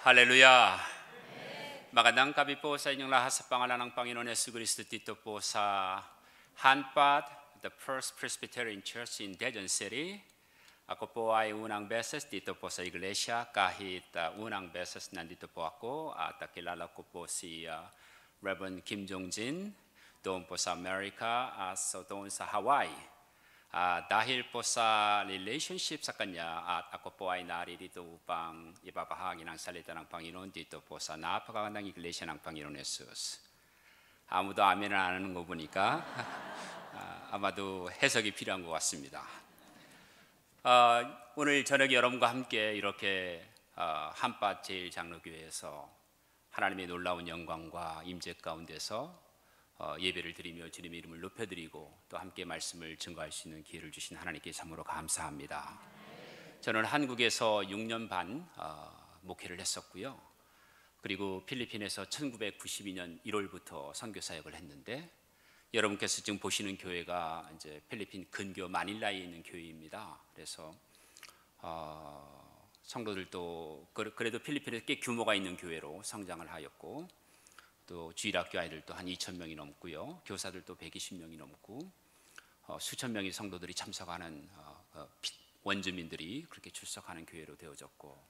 Haleluya. Magandang gabi po sa inyong lahat sa pangalan ng Panginoon Hesus Kristo. Dito po sa Hanpat, the First Presbyterian Church in Daejeon City. Ako po ay unang beses dito po sa iglesia. Kahit unang beses nandito po ako at kilala ko po si Reverend Kim Jong-jin doon po sa Amerika, so doon sa Hawaii. Dahil po sa relationship sa Kanya at ako po ay narito upang ipapahagi ng salita ng Panginoon dito po sa napakagandang iglesia ng Panginoon Hesus. 아무도 아멘을 안 하는 거 보니까 아마도 해석이 필요한 것 같습니다. 오늘 저녁에 여러분과 함께 이렇게 한밭 제일장로교회에서 하나님의 놀라운 영광과 임재 가운데서 예배를 드리며 주님의 이름을 높여드리고 또 함께 말씀을 증거할 수 있는 기회를 주신 하나님께 참으로 감사합니다. 저는 한국에서 6년 반 목회를 했었고요. 그리고 필리핀에서 1992년 1월부터 선교 사역을 했는데 여러분께서 지금 보시는 교회가 이제 필리핀 근교 마닐라에 있는 교회입니다. 그래서 성도들도 그래도 필리핀에서 꽤 규모가 있는 교회로 성장을 하였고 또 주일학교 아이들도 한 2,000명이 넘고요. 교사들도 120명이 넘고 수천 명의 성도들이 참석하는 원주민들이 그렇게 출석하는 교회로 되어졌고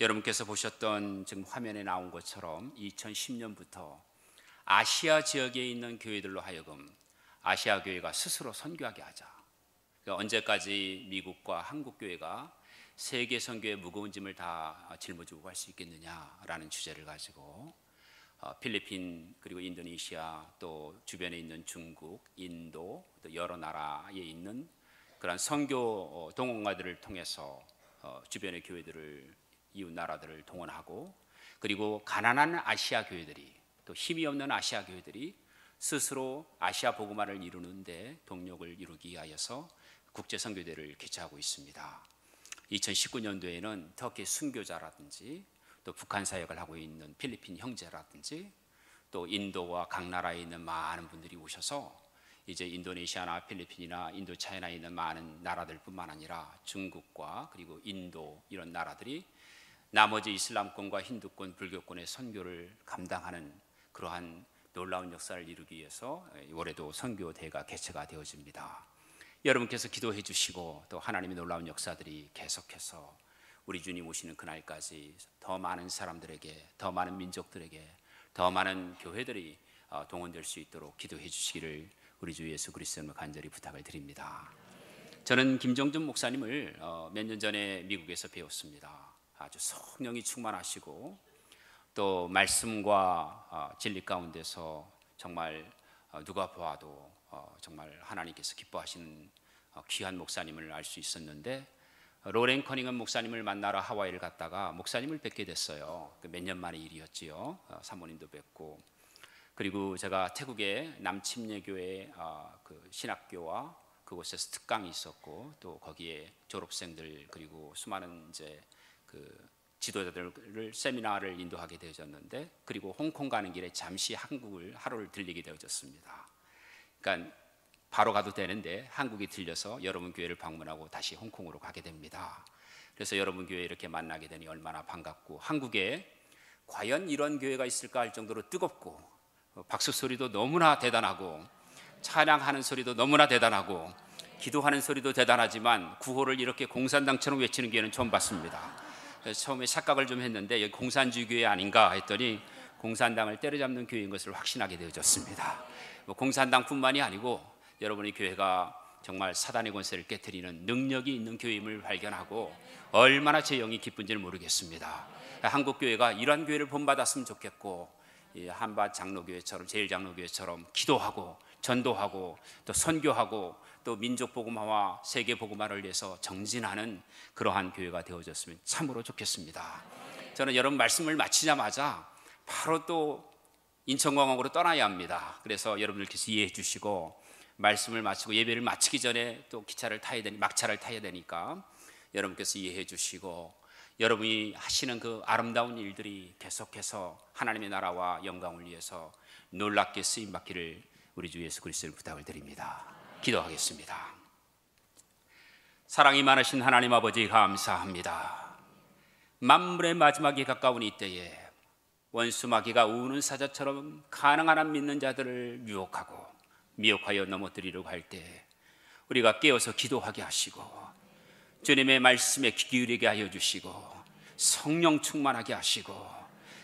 여러분께서 보셨던 지금 화면에 나온 것처럼 2010년부터 아시아 지역에 있는 교회들로 하여금 아시아 교회가 스스로 선교하게 하자. 그러니까 언제까지 미국과 한국 교회가 세계 선교의 무거운 짐을 다 짊어지고 갈 수 있겠느냐라는 주제를 가지고 필리핀 그리고 인도네시아 또 주변에 있는 중국, 인도 또 여러 나라에 있는 그런 선교 동원가들을 통해서 주변의 교회들을 이웃 나라들을 동원하고 그리고 가난한 아시아 교회들이 또 힘이 없는 아시아 교회들이 스스로 아시아 복음화를 이루는데 동력을 이루기 위하여서 국제 선교대를 개최하고 있습니다. 2019년도에는 터키 순교자라든지 또 북한 사역을 하고 있는 필리핀 형제라든지 또 인도와 각 나라에 있는 많은 분들이 오셔서 이제 인도네시아나 필리핀이나 인도 차이나에 있는 많은 나라들뿐만 아니라 중국과 그리고 인도 이런 나라들이 나머지 이슬람권과 힌두권, 불교권의 선교를 감당하는 그러한 놀라운 역사를 이루기 위해서 올해도 선교대회가 개최가 되어집니다. 여러분께서 기도해 주시고 또 하나님의 놀라운 역사들이 계속해서 우리 주님 오시는 그날까지 더 많은 사람들에게 더 많은 민족들에게 더 많은 교회들이 동원될 수 있도록 기도해 주시기를 우리 주 예수 그리스도로 간절히 부탁을 드립니다. 저는 김정준 목사님을 몇 년 전에 미국에서 배웠습니다. 아주 성령이 충만하시고 또 말씀과 진리 가운데서 정말 누가 보아도 정말 하나님께서 기뻐하시는 귀한 목사님을 알 수 있었는데 로렌 커닝엄 목사님을 만나러 하와이를 갔다가 목사님을 뵙게 됐어요. 몇 년 만의 일이었지요. 사모님도 뵙고 그리고 제가 태국의 남침례교회 그 신학교와 그곳에서 특강이 있었고 또 거기에 졸업생들 그리고 수많은 이제 그 지도자들을 세미나를 인도하게 되어졌는데 그리고 홍콩 가는 길에 잠시 한국을 하루를 들리게 되어졌습니다. 그러니까 바로 가도 되는데 한국에 들려서 여러분 교회를 방문하고 다시 홍콩으로 가게 됩니다. 그래서 여러분 교회 이렇게 만나게 되니 얼마나 반갑고 한국에 과연 이런 교회가 있을까 할 정도로 뜨겁고 박수 소리도 너무나 대단하고 찬양하는 소리도 너무나 대단하고 기도하는 소리도 대단하지만 구호를 이렇게 공산당처럼 외치는 교회는 처음 봤습니다. 그래서 처음에 착각을 좀 했는데 여기 공산주의 교회 아닌가 했더니 공산당을 때려잡는 교회인 것을 확신하게 되어졌습니다. 공산당뿐만이 아니고 여러분의 교회가 정말 사단의 권세를 깨트리는 능력이 있는 교회임을 발견하고 얼마나 제 영이 기쁜지를 모르겠습니다. 한국 교회가 이러한 교회를 본받았으면 좋겠고 한밭 장로교회처럼 제일장로교회처럼 기도하고 전도하고 또 선교하고 또 민족 복음화와 세계 복음화를 위해서 정진하는 그러한 교회가 되어졌으면 참으로 좋겠습니다. 저는 여러분 말씀을 마치자마자 바로 또 인천공항으로 떠나야 합니다. 그래서 여러분들께서 이해해 주시고 말씀을 마치고 예배를 마치기 전에 또 막차를 타야 되니까 여러분께서 이해해 주시고 여러분이 하시는 그 아름다운 일들이 계속해서 하나님의 나라와 영광을 위해서 놀랍게 쓰임 받기를 우리 주 예수 그리스도를 부탁을 드립니다. 기도하겠습니다. 사랑이 많으신 하나님 아버지 감사합니다. 만물의 마지막이 가까운 이때에 원수 마귀가 우는 사자처럼 가능한 한 믿는 자들을 유혹하고 미혹하여 넘어뜨리려고 할 때 우리가 깨어서 기도하게 하시고 주님의 말씀에 귀 기울이게 하여 주시고 성령 충만하게 하시고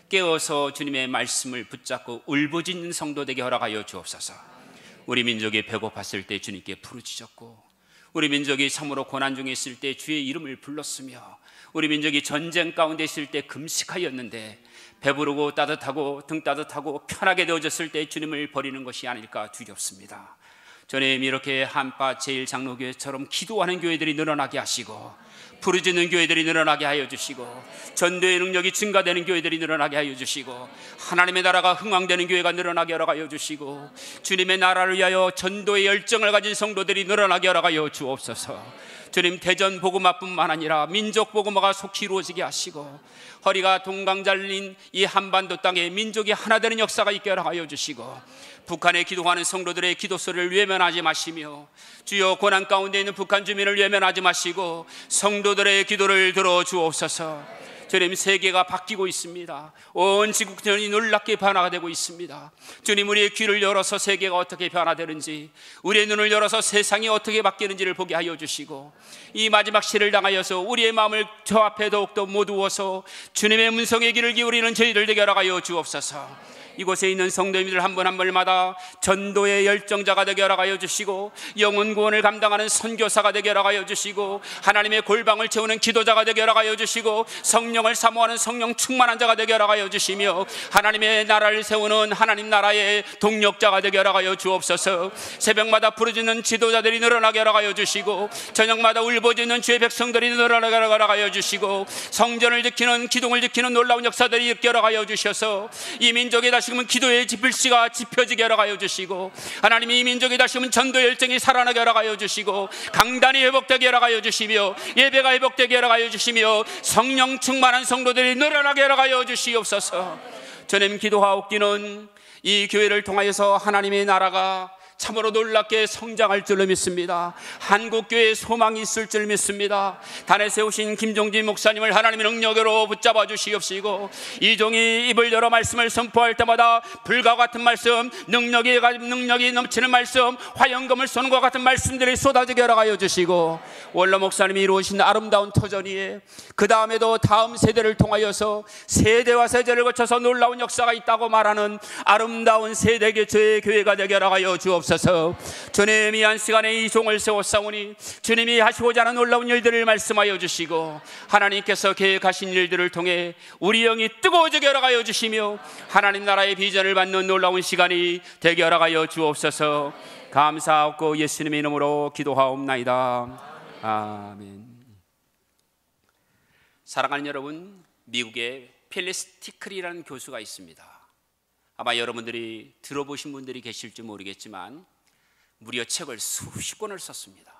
깨어서 주님의 말씀을 붙잡고 울부짖는 성도 되게 허락하여 주옵소서. 우리 민족이 배고팠을 때 주님께 부르짖었고 우리 민족이 참으로 고난 중에 있을 때 주의 이름을 불렀으며 우리 민족이 전쟁 가운데 있을 때 금식하였는데 배부르고 따뜻하고 등 따뜻하고 편하게 되어졌을 때 주님을 버리는 것이 아닐까 두렵습니다. 주님, 이렇게 한파 제1장로교회처럼 기도하는 교회들이 늘어나게 하시고 부르짖는 교회들이 늘어나게 하여 주시고 전도의 능력이 증가되는 교회들이 늘어나게 하여 주시고 하나님의 나라가 흥왕되는 교회가 늘어나게 하여 주시고 주님의 나라를 위하여 전도의 열정을 가진 성도들이 늘어나게 하여 주옵소서. 주님, 대전 복음화뿐만 아니라 민족 복음화가 속히 이루어지게 하시고 허리가 동강 잘린 이 한반도 땅에 민족이 하나 되는 역사가 있게 하여 주시고 북한에 기도하는 성도들의 기도소리를 외면하지 마시며 주여 고난 가운데 있는 북한 주민을 외면하지 마시고 성도들의 기도를 들어주옵소서. 주님, 세계가 바뀌고 있습니다. 온 지구촌이 놀랍게 변화가 되고 있습니다. 주님, 우리의 귀를 열어서 세계가 어떻게 변화되는지, 우리의 눈을 열어서 세상이 어떻게 바뀌는지를 보게 하여 주시고 이 마지막 시를 당하여서 우리의 마음을 저 앞에 더욱더 모두어서 주님의 문성의 귀를 기울이는 저희들 되게 하여 주옵소서. 이곳에 있는 성도님들 한 분 한 분마다 전도의 열정자가 되게 하여 주시고 영혼 구원을 감당하는 선교사가 되게 하여 주시고 하나님의 골방을 채우는 기도자가 되게 하여 주시고 성령을 사모하는 성령 충만한 자가 되게 하여 주시며 하나님의 나라를 세우는 하나님 나라의 동력자가 되게 하여 주옵소서. 새벽마다 부르짖는 지도자들이 늘어나게 하여 주시고 저녁마다 울부짖는 주의 백성들이 늘어나게 하여 주시고 성전을 지키는 기둥을 지키는 놀라운 역사들이 있게 하여 주셔서 이 민족이 다시금은 기도의 지필씨가 지펴지게 하여 주시고 하나님이 이 민족이 다시금은 전도의 열정이 살아나게 하여 주시고 강단이 회복되게 하여 주시며 예배가 회복되게 하여 주시며 성령 충만한 성도들이 늘어나게 하여 주시옵소서. 주님, 기도하옵기는 이 교회를 통하여서 하나님의 나라가 참으로 놀랍게 성장할 줄로 믿습니다. 한국교회에 소망이 있을 줄 믿습니다. 단에 세우신 김종진 목사님을 하나님의 능력으로 붙잡아 주시옵시고 이종이 입을 열어 말씀을 선포할 때마다 불과 같은 말씀, 능력이 넘치는 말씀, 화영금을 쏘는 것 같은 말씀들이 쏟아지게 하여 주시고 원로 목사님이 이루신 아름다운 터전이에 그 다음에도 다음 세대를 통하여서 세대와 세대를 거쳐서 놀라운 역사가 있다고 말하는 아름다운 세대교회의 교회가 되게 하여 주옵소서. 주님이 한 시간에 이 종을 세웠사오니 주님이 하시고자 하는 놀라운 일들을 말씀하여 주시고 하나님께서 계획하신 일들을 통해 우리 영이 뜨거워지게 하여 주시며 하나님 나라의 비전을 받는 놀라운 시간이 되게 하여 주옵소서. 감사하고 예수님의 이름으로 기도하옵나이다. 아멘. 사랑하는 여러분, 미국에 필리스 티클이라는 교수가 있습니다. 아마 여러분들이 들어보신 분들이 계실지 모르겠지만 무려 책을 수십 권을 썼습니다.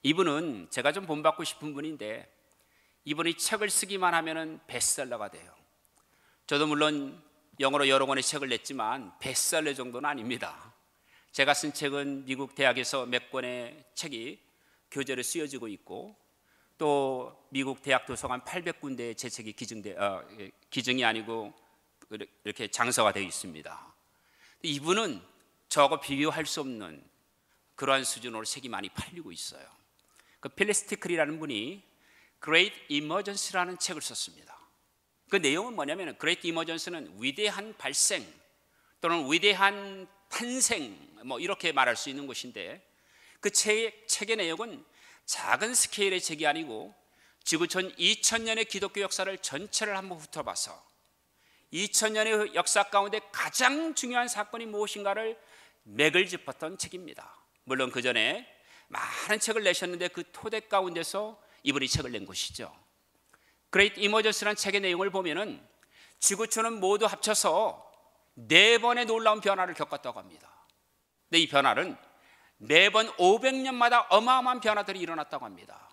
이분은 제가 좀 본받고 싶은 분인데 이분이 책을 쓰기만 하면 베스트셀러가 돼요. 저도 물론 영어로 여러 권의 책을 냈지만 베스트셀러 정도는 아닙니다. 제가 쓴 책은 미국 대학에서 몇 권의 책이 교재로 쓰여지고 있고 또 미국 대학 도서관 800군데의 제 책이 기증이 아니고 이렇게 장서가 되어 있습니다. 이분은 저하고 비교할 수 없는 그러한 수준으로 책이 많이 팔리고 있어요. 그 필리스 티클이라는 분이 Great Emergence라는 책을 썼습니다. 그 내용은 뭐냐면 Great Emergence는 위대한 발생 또는 위대한 탄생 이렇게 말할 수 있는 것인데 그 책의 내용은 작은 스케일의 책이 아니고 지구촌 2000년의 기독교 역사를 전체를 한번 훑어봐서 2000년의 역사 가운데 가장 중요한 사건이 무엇인가를 맥을 짚었던 책입니다. 물론 그 전에 많은 책을 내셨는데 그 토대 가운데서 이분이 책을 낸 것이죠. Great Emergence라는 책의 내용을 보면은 지구촌은 모두 합쳐서 4번의 놀라운 변화를 겪었다고 합니다. 근데 이 변화는 매번 500년마다 어마어마한 변화들이 일어났다고 합니다.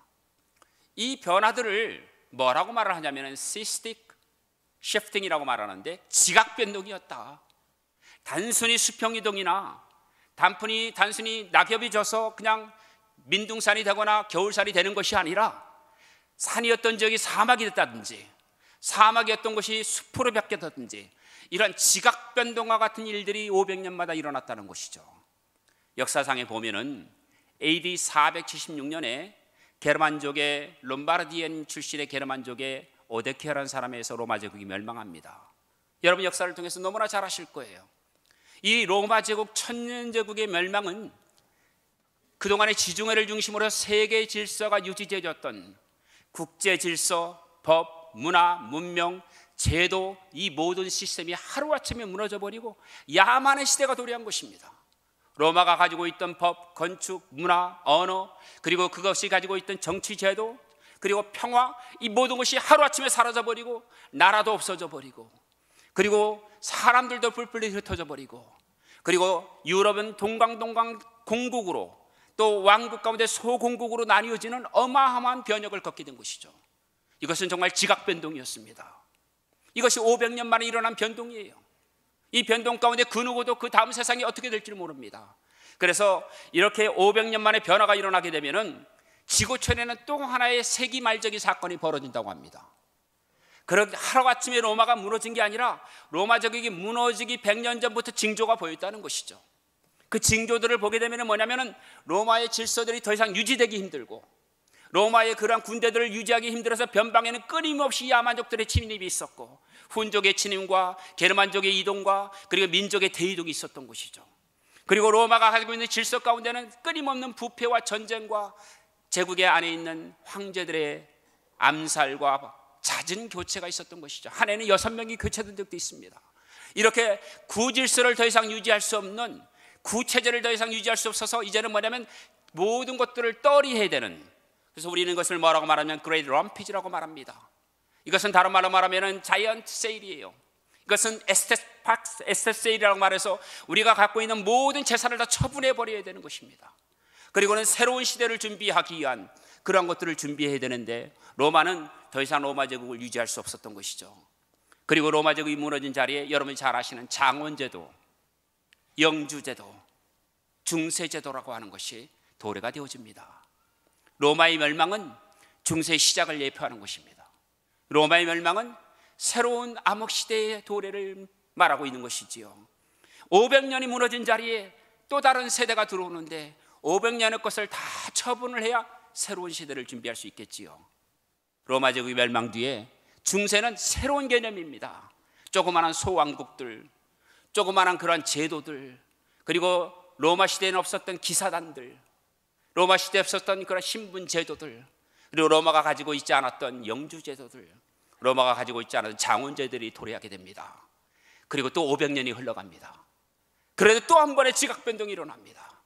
이 변화들을 뭐라고 말을 하냐면 시스틱 시프팅이라고 말하는데 지각 변동이었다. 단순히 수평이동이나 단순히 낙엽이 져서 그냥 민둥산이 되거나 겨울산이 되는 것이 아니라 산이었던 지역이 사막이 됐다든지 사막이었던 것이 숲으로 바뀌었든지 이런 지각 변동과 같은 일들이 500년마다 일어났다는 것이죠. 역사상에 보면은 AD 476년에 게르만족의 롬바르디엔 출신의 게르만족의 오데케라는 사람에서 로마 제국이 멸망합니다. 여러분 역사를 통해서 너무나 잘 아실 거예요. 이 로마 제국 천년 제국의 멸망은 그동안의 지중해를 중심으로 세계 질서가 유지되었던 국제 질서, 법, 문화, 문명, 제도, 이 모든 시스템이 하루아침에 무너져 버리고 야만의 시대가 도래한 것입니다. 로마가 가지고 있던 법, 건축, 문화, 언어, 그리고 그것이 가지고 있던 정치 제도, 그리고 평화, 이 모든 것이 하루아침에 사라져 버리고 나라도 없어져 버리고, 그리고 사람들도 뿔뿔이 흩어져 버리고, 그리고 유럽은 동강 공국으로 또 왕국 가운데 소공국으로 나뉘어지는 어마어마한 변혁을 겪게 된 것이죠. 이것은 정말 지각 변동이었습니다. 이것이 500년 만에 일어난 변동이에요. 이 변동 가운데 그 누구도 그 다음 세상이 어떻게 될지 모릅니다. 그래서 이렇게 500년 만에 변화가 일어나게 되면은 지구촌에는 또 하나의 세기 말적인 사건이 벌어진다고 합니다. 그런 하루아침에 로마가 무너진 게 아니라 로마 제국이 무너지기 100년 전부터 징조가 보였다는 것이죠. 그 징조들을 보게 되면 뭐냐면은 로마의 질서들이 더 이상 유지되기 힘들고, 로마의 그러한 군대들을 유지하기 힘들어서 변방에는 끊임없이 야만족들의 침입이 있었고, 훈족의 침입과 게르만족의 이동과 그리고 민족의 대이동이 있었던 것이죠. 그리고 로마가 가지고 있는 질서 가운데는 끊임없는 부패와 전쟁과 제국의 안에 있는 황제들의 암살과 잦은 교체가 있었던 것이죠. 한 해는 6명이 교체된 적도 있습니다. 이렇게 구질서를 더 이상 유지할 수 없는, 구체제를 더 이상 유지할 수 없어서 이제는 뭐냐면 모든 것들을 떨이해야 되는, 그래서 우리는 이것을 뭐라고 말하면 그레이트 럼피지라고 말합니다. 이것은 다른 말로 말하면 자이언트 세일이에요. 이것은 에스테트 세일이라고 말해서 우리가 갖고 있는 모든 재산을 다 처분해 버려야 되는 것입니다. 그리고는 새로운 시대를 준비하기 위한 그런 것들을 준비해야 되는데, 로마는 더 이상 로마 제국을 유지할 수 없었던 것이죠. 그리고 로마 제국이 무너진 자리에 여러분이 잘 아시는 장원제도, 영주제도, 중세제도라고 하는 것이 도래가 되어집니다. 로마의 멸망은 중세의 시작을 예표하는 것입니다. 로마의 멸망은 새로운 암흑시대의 도래를 말하고 있는 것이지요. 500년이 무너진 자리에 또 다른 세대가 들어오는데 500년의 것을 다 처분을 해야 새로운 시대를 준비할 수 있겠지요. 로마 제국의 멸망 뒤에 중세는 새로운 개념입니다. 조그마한 소왕국들, 조그마한 그런 제도들, 그리고 로마 시대에는 없었던 기사단들, 로마 시대에 없었던 그런 신분 제도들, 그리고 로마가 가지고 있지 않았던 영주 제도들, 로마가 가지고 있지 않았던 장원제들이 도래하게 됩니다. 그리고 또 500년이 흘러갑니다. 그래도 또 한 번의 지각 변동이 일어납니다.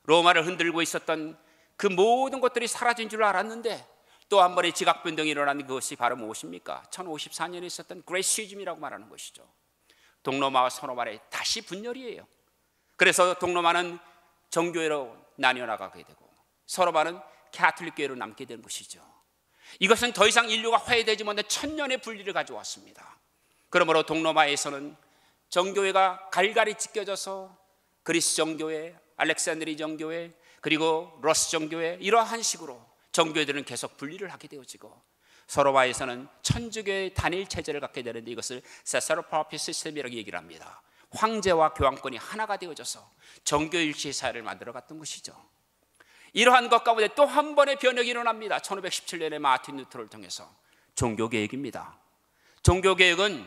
로마를 흔들고 있었던 그 모든 것들이 사라진 줄 알았는데 또 한 번의 지각 변동이 일어나는 그것이 바로 무엇입니까? 1054년에 있었던 그레시즘이라고 말하는 것이죠. 동로마와 서로마의 다시 분열이에요. 그래서 동로마는 정교회로 나뉘어 나가게 되고 서로마는 가톨릭 교회로 남게 되는 것이죠. 이것은 더 이상 인류가 화해되지 못한 천년의 분리를 가져왔습니다. 그러므로 동로마에서는 정교회가 갈갈이 찢겨져서 그리스 정교회, 알렉산드리 정교회, 그리고 러스 정교회, 이러한 식으로 정교회들은 계속 분리를 하게 되어지고, 서로마에서는 천주교의 단일 체제를 갖게 되는데 이것을 세사로파피 시스템이라고 얘기를 합니다. 황제와 교황권이 하나가 되어져서 정교일치의 사회를 만들어갔던 것이죠. 이러한 것 가운데 또 한 번의 변혁이 일어납니다. 1517년에 마틴 루터를 통해서 종교개혁입니다. 종교개혁은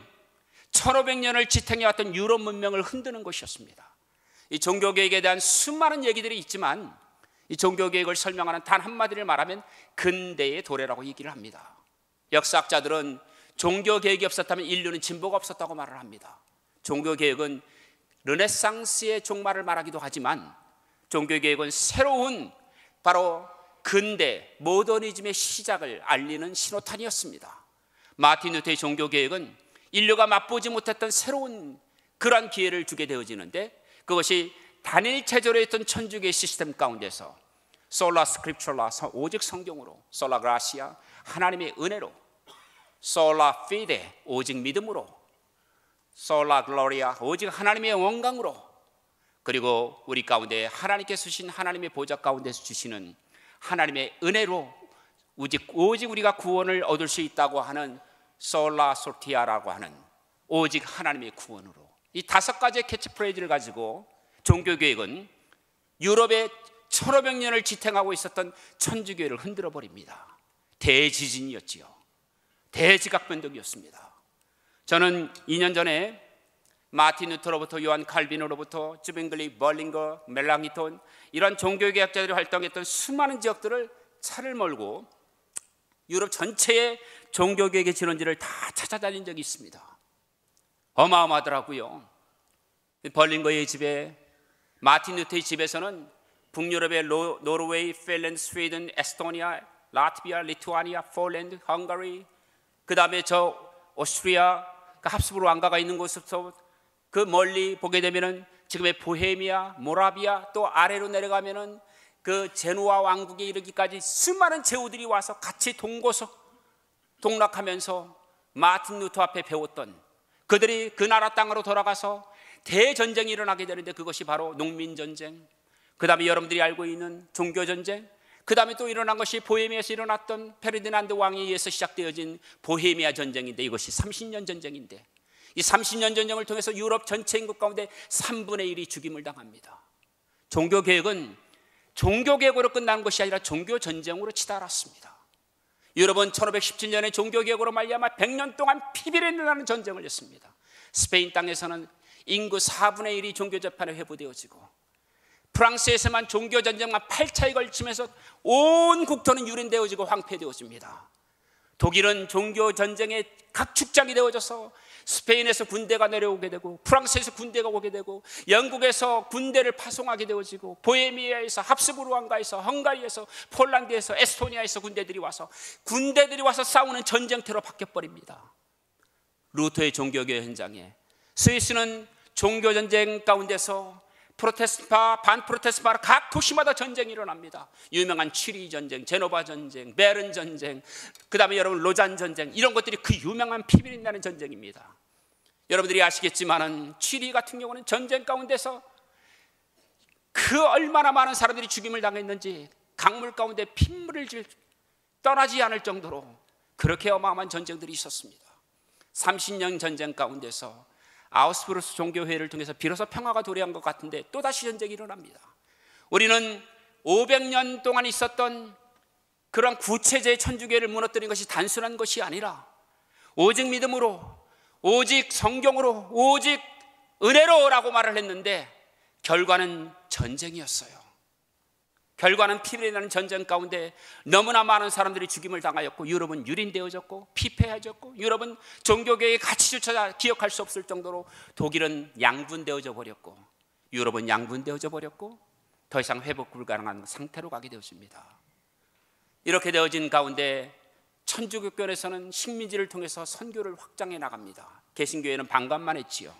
1500년을 지탱해왔던 유럽 문명을 흔드는 것이었습니다. 이 종교개혁에 대한 수많은 얘기들이 있지만 이 종교개혁을 설명하는 단 한마디를 말하면 근대의 도래라고 얘기를 합니다. 역사학자들은 종교개혁이 없었다면 인류는 진보가 없었다고 말을 합니다. 종교개혁은 르네상스의 종말을 말하기도 하지만 종교개혁은 새로운 바로 근대 모더니즘의 시작을 알리는 신호탄이었습니다. 마틴 루터의 종교개혁은 인류가 맛보지 못했던 새로운 그러한 기회를 주게 되어지는데, 그것이 단일 체제로 있던 천주교의 시스템 가운데서 솔라 스크립처라, 오직 성경으로, 솔라 그라시아, 하나님의 은혜로, 솔라 피데, 오직 믿음으로, 솔라 글로리아, 오직 하나님의 영광으로, 그리고 우리 가운데 하나님께서 주신 하나님의 보좌 가운데서 주시는 하나님의 은혜로 오직 우리가 구원을 얻을 수 있다고 하는 솔라 소티아라고 하는 오직 하나님의 구원으로, 이 5가지의 캐치프레이즈를 가지고 종교개혁은 유럽의 1500년을 지탱하고 있었던 천주교회를 흔들어 버립니다. 대지진이었지요. 대지각변동이었습니다. 저는 2년 전에 마틴 루터로부터 요한 칼빈으로부터 주빙글리, 벌링거, 멜랑히톤 이런 종교개혁자들이 활동했던 수많은 지역들을 차를 몰고 유럽 전체의 종교개혁의 진원지를 다 찾아다닌 적이 있습니다. 어마어마하더라고요. 벌링거의 집에, 마틴 루터의 집에서는 북유럽의 노르웨이, 핀란드, 스웨덴, 에스토니아, 라트비아, 리투아니아, 폴란드, 헝가리, 그 다음에 저 오스트리아, 그 합스부르 왕가가 있는 곳부터 그 멀리 보게 되면은 지금의 보헤미아, 모라비아, 또 아래로 내려가면은 그 제노아 왕국에 이르기까지 수많은 제후들이 와서 같이 동락하면서 마틴 루터 앞에 배웠던, 그들이 그 나라 땅으로 돌아가서 대전쟁이 일어나게 되는데 그것이 바로 농민전쟁, 그 다음에 여러분들이 알고 있는 종교전쟁, 그 다음에 또 일어난 것이 보헤미아에서 일어났던 페르디난드 왕에 의해서 시작되어진 보헤미아 전쟁인데, 이것이 30년 전쟁인데, 이 30년 전쟁을 통해서 유럽 전체 인구 가운데 3분의 1이 죽임을 당합니다. 종교개혁은 종교개혁으로 끝나는 것이 아니라 종교전쟁으로 치달았습니다. 유럽은 1517년에 종교개혁으로 말미암아 100년 동안 피비린내 나는 전쟁을 했습니다. 스페인 땅에서는 인구 4분의 1이 종교재판에 회부되어지고, 프랑스에서만 종교전쟁만 8차에 걸치면서 온 국토는 유린되어지고 황폐되어집니다. 독일은 종교전쟁의 각축장이 되어져서 스페인에서 군대가 내려오게 되고, 프랑스에서 군대가 오게 되고, 영국에서 군대를 파송하게 되어지고, 보헤미아에서, 합스부르 왕가에서, 헝가리에서, 폴란드에서, 에스토니아에서 군대들이 와서 싸우는 전쟁터로 바뀌어버립니다. 루터의 종교개혁 현장에 스위스는 종교전쟁 가운데서 프로테스트파, 반프로테스트파 각 도시마다 전쟁이 일어납니다. 유명한 취리 전쟁, 제노바 전쟁, 베른 전쟁, 그 다음에 여러분 로잔 전쟁, 이런 것들이 그 유명한 피비린 나는 전쟁입니다. 여러분들이 아시겠지만은 취리 같은 경우는 전쟁 가운데서 그 얼마나 많은 사람들이 죽임을 당했는지 강물 가운데 핏물을 떠나지 않을 정도로 그렇게 어마어마한 전쟁들이 있었습니다. 30년 전쟁 가운데서 아우스부르스 종교회의를 통해서 비로소 평화가 도래한 것 같은데 또다시 전쟁이 일어납니다. 우리는 500년 동안 있었던 그런 구체제의 천주교회를 무너뜨린 것이 단순한 것이 아니라 오직 믿음으로, 오직 성경으로, 오직 은혜로라고 말을 했는데 결과는 전쟁이었어요. 결과는 피비린내 나는 전쟁 가운데 너무나 많은 사람들이 죽임을 당하였고, 유럽은 유린되어졌고 피폐해졌고, 유럽은 종교개혁의 가치조차 기억할 수 없을 정도로 독일은 양분되어져 버렸고, 유럽은 양분되어져 버렸고 더 이상 회복 불가능한 상태로 가게 되었습니다. 이렇게 되어진 가운데 천주교권에서는 식민지를 통해서 선교를 확장해 나갑니다. 개신교회는 반감만 했지요.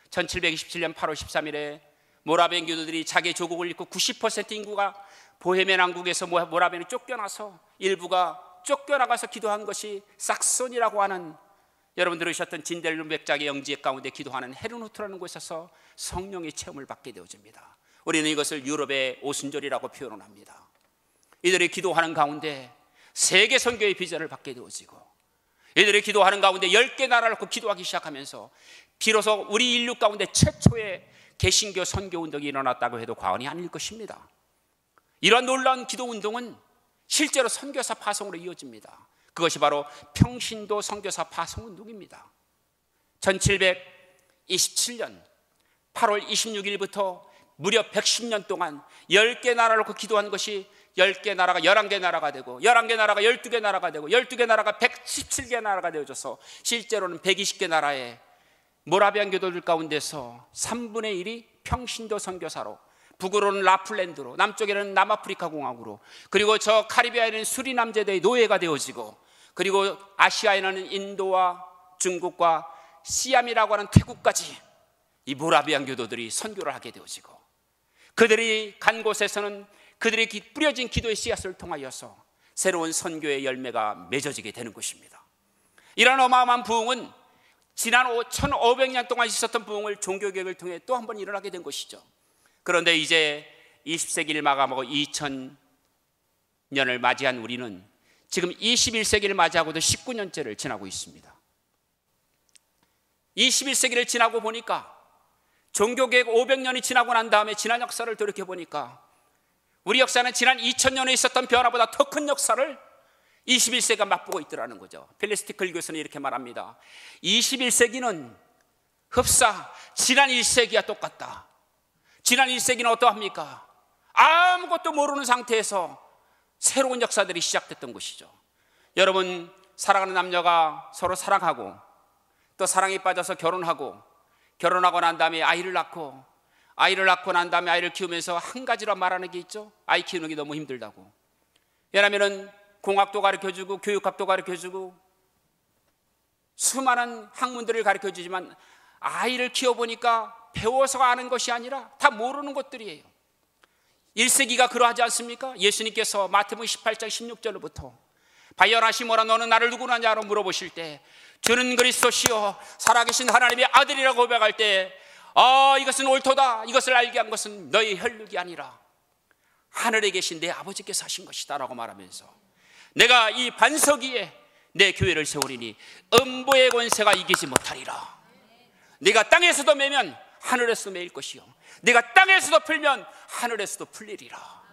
1727년 8월 13일에 모라비안 교도들이 자기 조국을 잃고 90% 인구가 보헤미안 왕국에서 모라비안이 쫓겨나서 일부가 쫓겨나가서 기도한 것이 삭손이라고 하는, 여러분 들으셨던 진델룸 백작의 영지 가운데 기도하는 헤르누트라는 곳에서 성령의 체험을 받게 되어집니다. 우리는 이것을 유럽의 오순절이라고 표현을 합니다. 이들이 기도하는 가운데 세계 선교의 비전을 받게 되어지고, 이들이 기도하는 가운데 10개 나라를 놓고 기도하기 시작하면서 비로소 우리 인류 가운데 최초의 개신교 선교 운동이 일어났다고 해도 과언이 아닐 것입니다. 이러한 놀라운 기도 운동은 실제로 선교사 파송으로 이어집니다. 그것이 바로 평신도 선교사 파송 운동입니다. 1727년 8월 26일부터 무려 110년 동안 10개 나라를 놓고 기도한 것이 10개 나라가 11개 나라가 되고, 11개 나라가 12개 나라가 되고, 12개 나라가 117개 나라가 되어져서 실제로는 120개 나라의 모라비안 교도들 가운데서 3분의 1이 평신도 선교사로, 북으로는 라플랜드로, 남쪽에는 남아프리카 공화국으로, 그리고 저 카리비아에는 수리남 제도의 노예가 되어지고, 그리고 아시아에는 인도와 중국과 시암이라고 하는 태국까지 이 모라비안 교도들이 선교를 하게 되어지고, 그들이 간 곳에서는 그들이 뿌려진 기도의 씨앗을 통하여서 새로운 선교의 열매가 맺어지게 되는 것입니다. 이런 어마어마한 부흥은 지난 1500년 동안 있었던 부흥을 종교개혁을 통해 또 한 번 일어나게 된 것이죠. 그런데 이제 20세기를 마감하고 2000년을 맞이한 우리는 지금 21세기를 맞이하고도 19년째를 지나고 있습니다. 21세기를 지나고 보니까, 종교개혁 500년이 지나고 난 다음에 지난 역사를 돌이켜보니까 우리 역사는 지난 2000년에 있었던 변화보다 더 큰 역사를 21세기가 맛보고 있더라는 거죠. 펠리스티클 교수는 이렇게 말합니다. 21세기는 흡사 지난 1세기와 똑같다. 지난 1세기는 어떠합니까? 아무것도 모르는 상태에서 새로운 역사들이 시작됐던 것이죠. 여러분, 사랑하는 남녀가 서로 사랑하고 또 사랑에 빠져서 결혼하고 난 다음에 아이를 낳고 난 다음에 아이를 키우면서 한 가지로 말하는 게 있죠. 아이 키우는 게 너무 힘들다고. 왜냐하면 공학도 가르쳐주고 교육학도 가르쳐주고 수많은 학문들을 가르쳐주지만 아이를 키워보니까 배워서 아는 것이 아니라 다 모르는 것들이에요. 1세기가 그러하지 않습니까? 예수님께서 마태복음 18장 16절로부터 바요나시모라 너는 나를 누구냐고 물어보실 때 주는 그리스도시요 살아계신 하나님의 아들이라고 고백할 때 이것은 옳도다. 이것을 알게 한 것은 너희 혈육이 아니라 하늘에 계신 내 아버지께서 하신 것이다 라고 말하면서 내가 이 반석 위에 내 교회를 세우리니 음부의 권세가 이기지 못하리라. 네가 땅에서도 매면 하늘에서도 매일 것이요 네가 땅에서도 풀면 하늘에서도 풀리리라.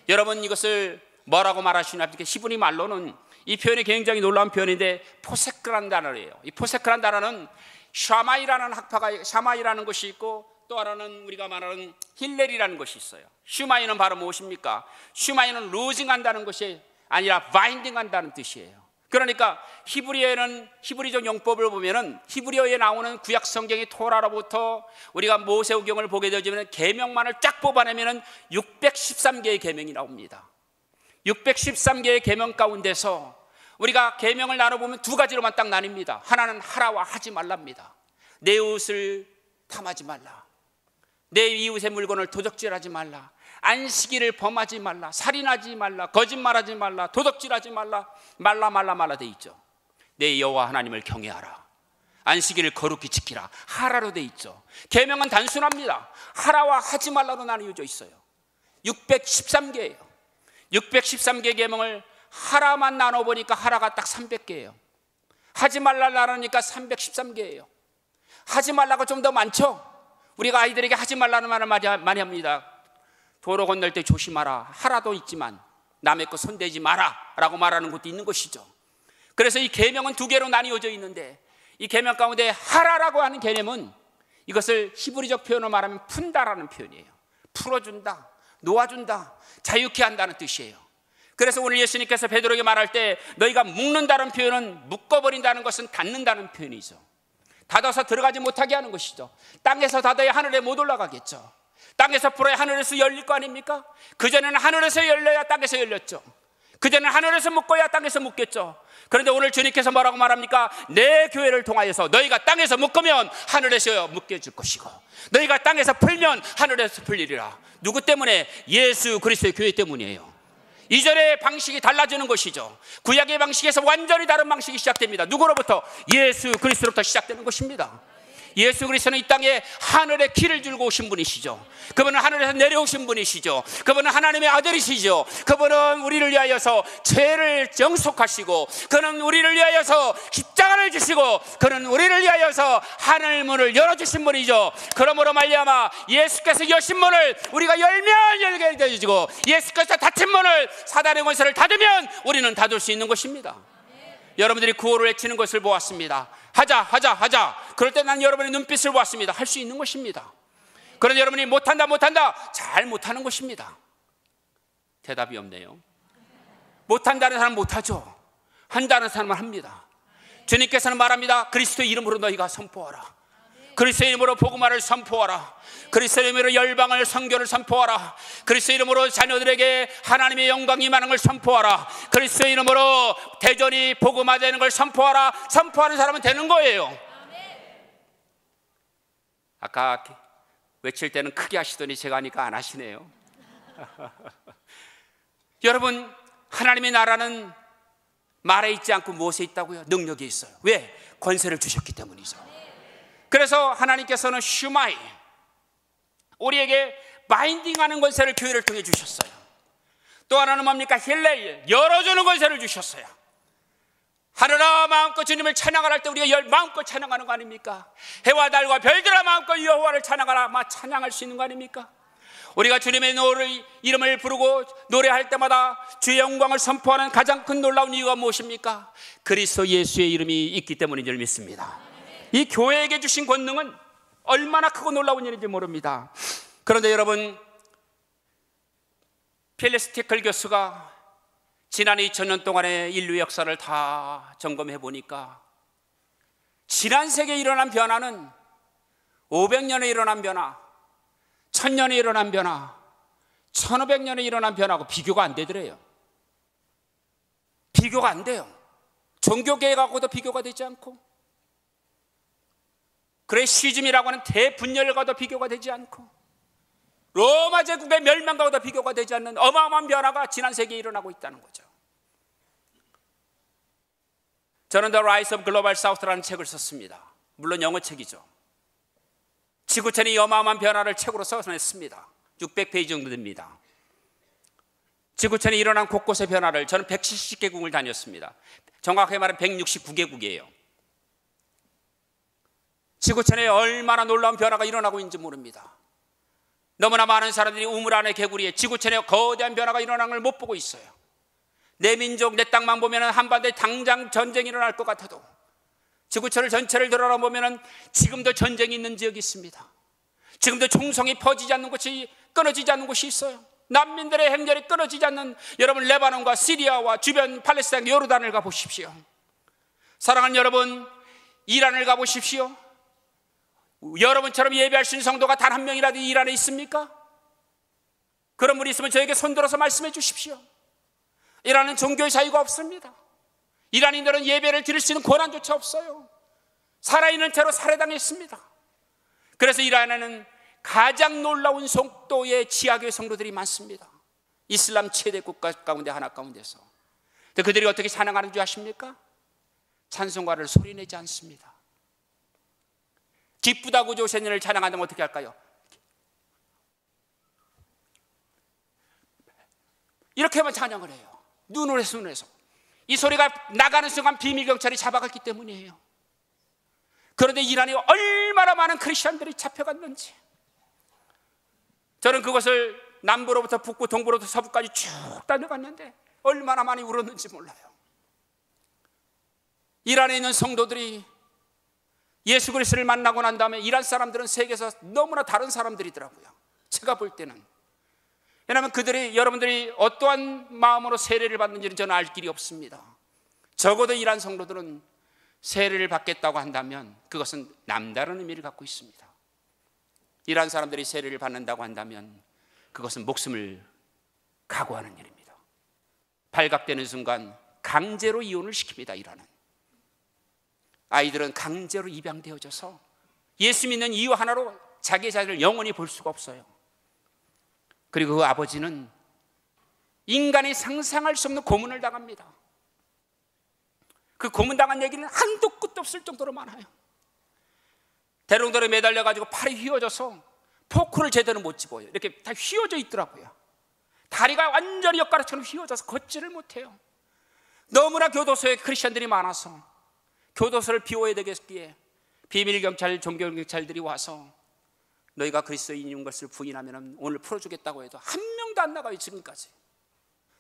여러분, 이것을 뭐라고 말하시나? 히브리 말로는 이 표현이 굉장히 놀라운 표현인데 포세크라는 단어예요. 이 포세크라는 단어는 샤마이라는 것이 있고 또 하나는 우리가 말하는 힐렐이라는 것이 있어요. 슈마이는 바로 무엇입니까? 슈마이는 루징한다는 것이 아니라 바인딩한다는 뜻이에요. 그러니까 히브리적 용법을 보면은 히브리어에 나오는 구약 성경의 토라로부터 우리가 모세오경을 보게 되면 계명만을 쫙 뽑아내면은 613개의 계명이 나옵니다. 613개의 계명 가운데서 우리가 계명을 나눠보면 두 가지로만 딱 나뉩니다. 하나는 하라와 하지 말랍니다. 내 이웃을 탐하지 말라. 내 이웃의 물건을 도적질하지 말라. 안식일을 범하지 말라. 살인하지 말라. 거짓말하지 말라. 도덕질하지 말라. 말라 돼 있죠. 내 여호와 하나님을 경외하라. 안식일을 거룩히 지키라. 하라로 돼 있죠. 계명은 단순합니다. 하라와 하지 말라로 나뉘어져 있어요. 613개예요. 613개 계명을 하라만 나눠보니까 하라가 딱 300개예요. 하지 말라 나누니까 313개예요. 하지 말라가 좀 더 많죠. 우리가 아이들에게 하지 말라는 말을 많이 합니다. 도로 건널 때 조심하라. 하라도 있지만 남의 거 손대지 마라 라고 말하는 것도 있는 것이죠. 그래서 이 계명은 두 개로 나뉘어져 있는데 이 계명 가운데 하라라고 하는 개념은 이것을 히브리적 표현으로 말하면 푼다라는 표현이에요. 풀어준다, 놓아준다, 자유케 한다는 뜻이에요. 그래서 오늘 예수님께서 베드로에게 말할 때 너희가 묶는다는 표현은 묶어버린다는 것은 닫는다는 표현이죠. 닫아서 들어가지 못하게 하는 것이죠. 땅에서 닫아야 하늘에 못 올라가겠죠. 땅에서 풀어야 하늘에서 열릴 거 아닙니까? 그전에는 하늘에서 열려야 땅에서 열렸죠. 그전에는 하늘에서 묶어야 땅에서 묶겠죠. 그런데 오늘 주님께서 뭐라고 말합니까? 내 교회를 통하여서 너희가 땅에서 묶으면 하늘에서 묶여줄 것이고 너희가 땅에서 풀면 하늘에서 풀리리라. 누구 때문에? 예수 그리스도의 교회 때문이에요. 이전의 방식이 달라지는 것이죠. 구약의 방식에서 완전히 다른 방식이 시작됩니다. 누구로부터? 예수 그리스도로부터 시작되는 것입니다. 예수 그리스도는 이 땅에 하늘의 길을 들고 오신 분이시죠. 그분은 하늘에서 내려오신 분이시죠. 그분은 하나님의 아들이시죠. 그분은 우리를 위하여서 죄를 정속하시고 그는 우리를 위하여서 십자가를 지시고 그는 우리를 위하여서 하늘 문을 열어주신 분이죠. 그러므로 말미암아 예수께서 여신 문을 우리가 열면 열게 되어지고 예수께서 닫힌 문을 사단의 권세를 닫으면 우리는 닫을 수 있는 것입니다. 여러분들이 구호를 외치는 것을 보았습니다. 하자. 그럴 때 난 여러분의 눈빛을 보았습니다. 할 수 있는 것입니다. 그런데 여러분이 못한다 잘 못하는 것입니다. 대답이 없네요. 못한다는 사람은 못하죠. 한다는 사람은 합니다. 주님께서는 말합니다. 그리스도의 이름으로 너희가 선포하라. 그리스도의 이름으로 복음화를 선포하라. 그리스도의 이름으로 열방을 선교를 선포하라. 그리스도의 이름으로 자녀들에게 하나님의 영광이 임하는 걸 선포하라. 그리스도의 이름으로 대전이 복음화되는 걸 선포하라. 선포하는 사람은 되는 거예요. 아까 외칠 때는 크게 하시더니 제가 하니까 안 하시네요. 여러분, 하나님의 나라는 말에 있지 않고 무엇에 있다고요? 능력에 있어요. 왜? 권세를 주셨기 때문이죠. 그래서 하나님께서는 슈마이, 우리에게 바인딩하는 권세를 교회를 통해 주셨어요. 또 하나는 뭡니까? 힐렐, 열어주는 권세를 주셨어요. 하늘아 마음껏 주님을 찬양할 때 우리가 마음껏 찬양하는 거 아닙니까? 해와 달과 별들아 마음껏 여호와를 찬양하라, 아마 찬양할 수 있는 거 아닙니까? 우리가 주님의 이름을 부르고 노래할 때마다 주의 영광을 선포하는 가장 큰 놀라운 이유가 무엇입니까? 그리스도 예수의 이름이 있기 때문인 줄 믿습니다. 이 교회에게 주신 권능은 얼마나 크고 놀라운 일인지 모릅니다. 그런데 여러분, 필리스 티클 교수가 지난 2000년 동안의 인류 역사를 다 점검해 보니까 지난 세계에 일어난 변화는 500년에 일어난 변화, 1000년에 일어난 변화, 1500년에 일어난 변화하고 비교가 안 되더래요. 비교가 안 돼요. 종교개혁하고도 비교가 되지 않고, 그레시즘이라고 하는 대분열과도 비교가 되지 않고, 로마 제국의 멸망과도 비교가 되지 않는 어마어마한 변화가 지난 세계에 일어나고 있다는 거죠. 저는 The Rise of Global South라는 책을 썼습니다. 물론 영어 책이죠. 지구촌의 어마어마한 변화를 책으로 써냈습니다. 600페이지 정도 됩니다. 지구촌에 일어난 곳곳의 변화를, 저는 170개국을 다녔습니다. 정확하게 말하면 169개국이에요. 지구촌에 얼마나 놀라운 변화가 일어나고 있는지 모릅니다. 너무나 많은 사람들이 우물 안의 개구리에 지구촌에 거대한 변화가 일어나는 걸 못 보고 있어요. 내 민족, 내 땅만 보면 한반도에 당장 전쟁이 일어날 것 같아도 지구촌을 전체를 들어보면 지금도 전쟁이 있는 지역이 있습니다. 지금도 총성이 퍼지지 않는 곳이, 끊어지지 않는 곳이 있어요. 난민들의 행렬이 끊어지지 않는, 여러분 레바논과 시리아와 주변 팔레스타인 요르단을 가보십시오. 사랑하는 여러분, 이란을 가보십시오. 여러분처럼 예배할 수 있는 성도가 단 한 명이라도 이란에 있습니까? 그런 분이 있으면 저에게 손들어서 말씀해 주십시오. 이란은 종교의 자유가 없습니다. 이란인들은 예배를 드릴 수 있는 권한조차 없어요. 살아있는 채로 살해당했습니다. 그래서 이란에는 가장 놀라운 속도의 지하교회 성도들이 많습니다. 이슬람 최대 국가 가운데 하나 가운데서. 근데 그들이 어떻게 찬양하는 줄 아십니까? 찬송가를 소리내지 않습니다. 기쁘다고 조세년을 찬양한다면 어떻게 할까요? 이렇게만 찬양을 해요. 눈으로 해서 눈에서. 이 소리가 나가는 순간 비밀경찰이 잡아갔기 때문이에요. 그런데 이란에 얼마나 많은 크리스천들이 잡혀갔는지, 저는 그것을 남부로부터 북부, 동부로부터 서부까지 쭉 다녀갔는데 얼마나 많이 울었는지 몰라요. 이란에 있는 성도들이 예수 그리스도를 만나고 난 다음에, 이란 사람들은 세계에서 너무나 다른 사람들이더라고요. 제가 볼 때는. 왜냐하면 여러분들이 어떠한 마음으로 세례를 받는지는 저는 알 길이 없습니다. 적어도 이란 성도들은 세례를 받겠다고 한다면 그것은 남다른 의미를 갖고 있습니다. 이란 사람들이 세례를 받는다고 한다면 그것은 목숨을 각오하는 일입니다. 발각되는 순간 강제로 이혼을 시킵니다. 이란은. 아이들은 강제로 입양되어져서 예수 믿는 이유 하나로 자기의 자식을 영원히 볼 수가 없어요. 그리고 그 아버지는 인간이 상상할 수 없는 고문을 당합니다. 그 고문당한 얘기는 한도 끝도 없을 정도로 많아요. 대롱대로 매달려가지고 팔이 휘어져서 포크를 제대로 못 집어요. 이렇게 다 휘어져 있더라고요. 다리가 완전히 엿가락처럼 휘어져서 걷지를 못해요. 너무나 교도소에 크리스천들이 많아서 교도소를 비워야 되겠기에 비밀경찰, 종교경찰들이 와서 너희가 그리스도인인 것을 부인하면 오늘 풀어주겠다고 해도 한 명도 안 나가요. 지금까지.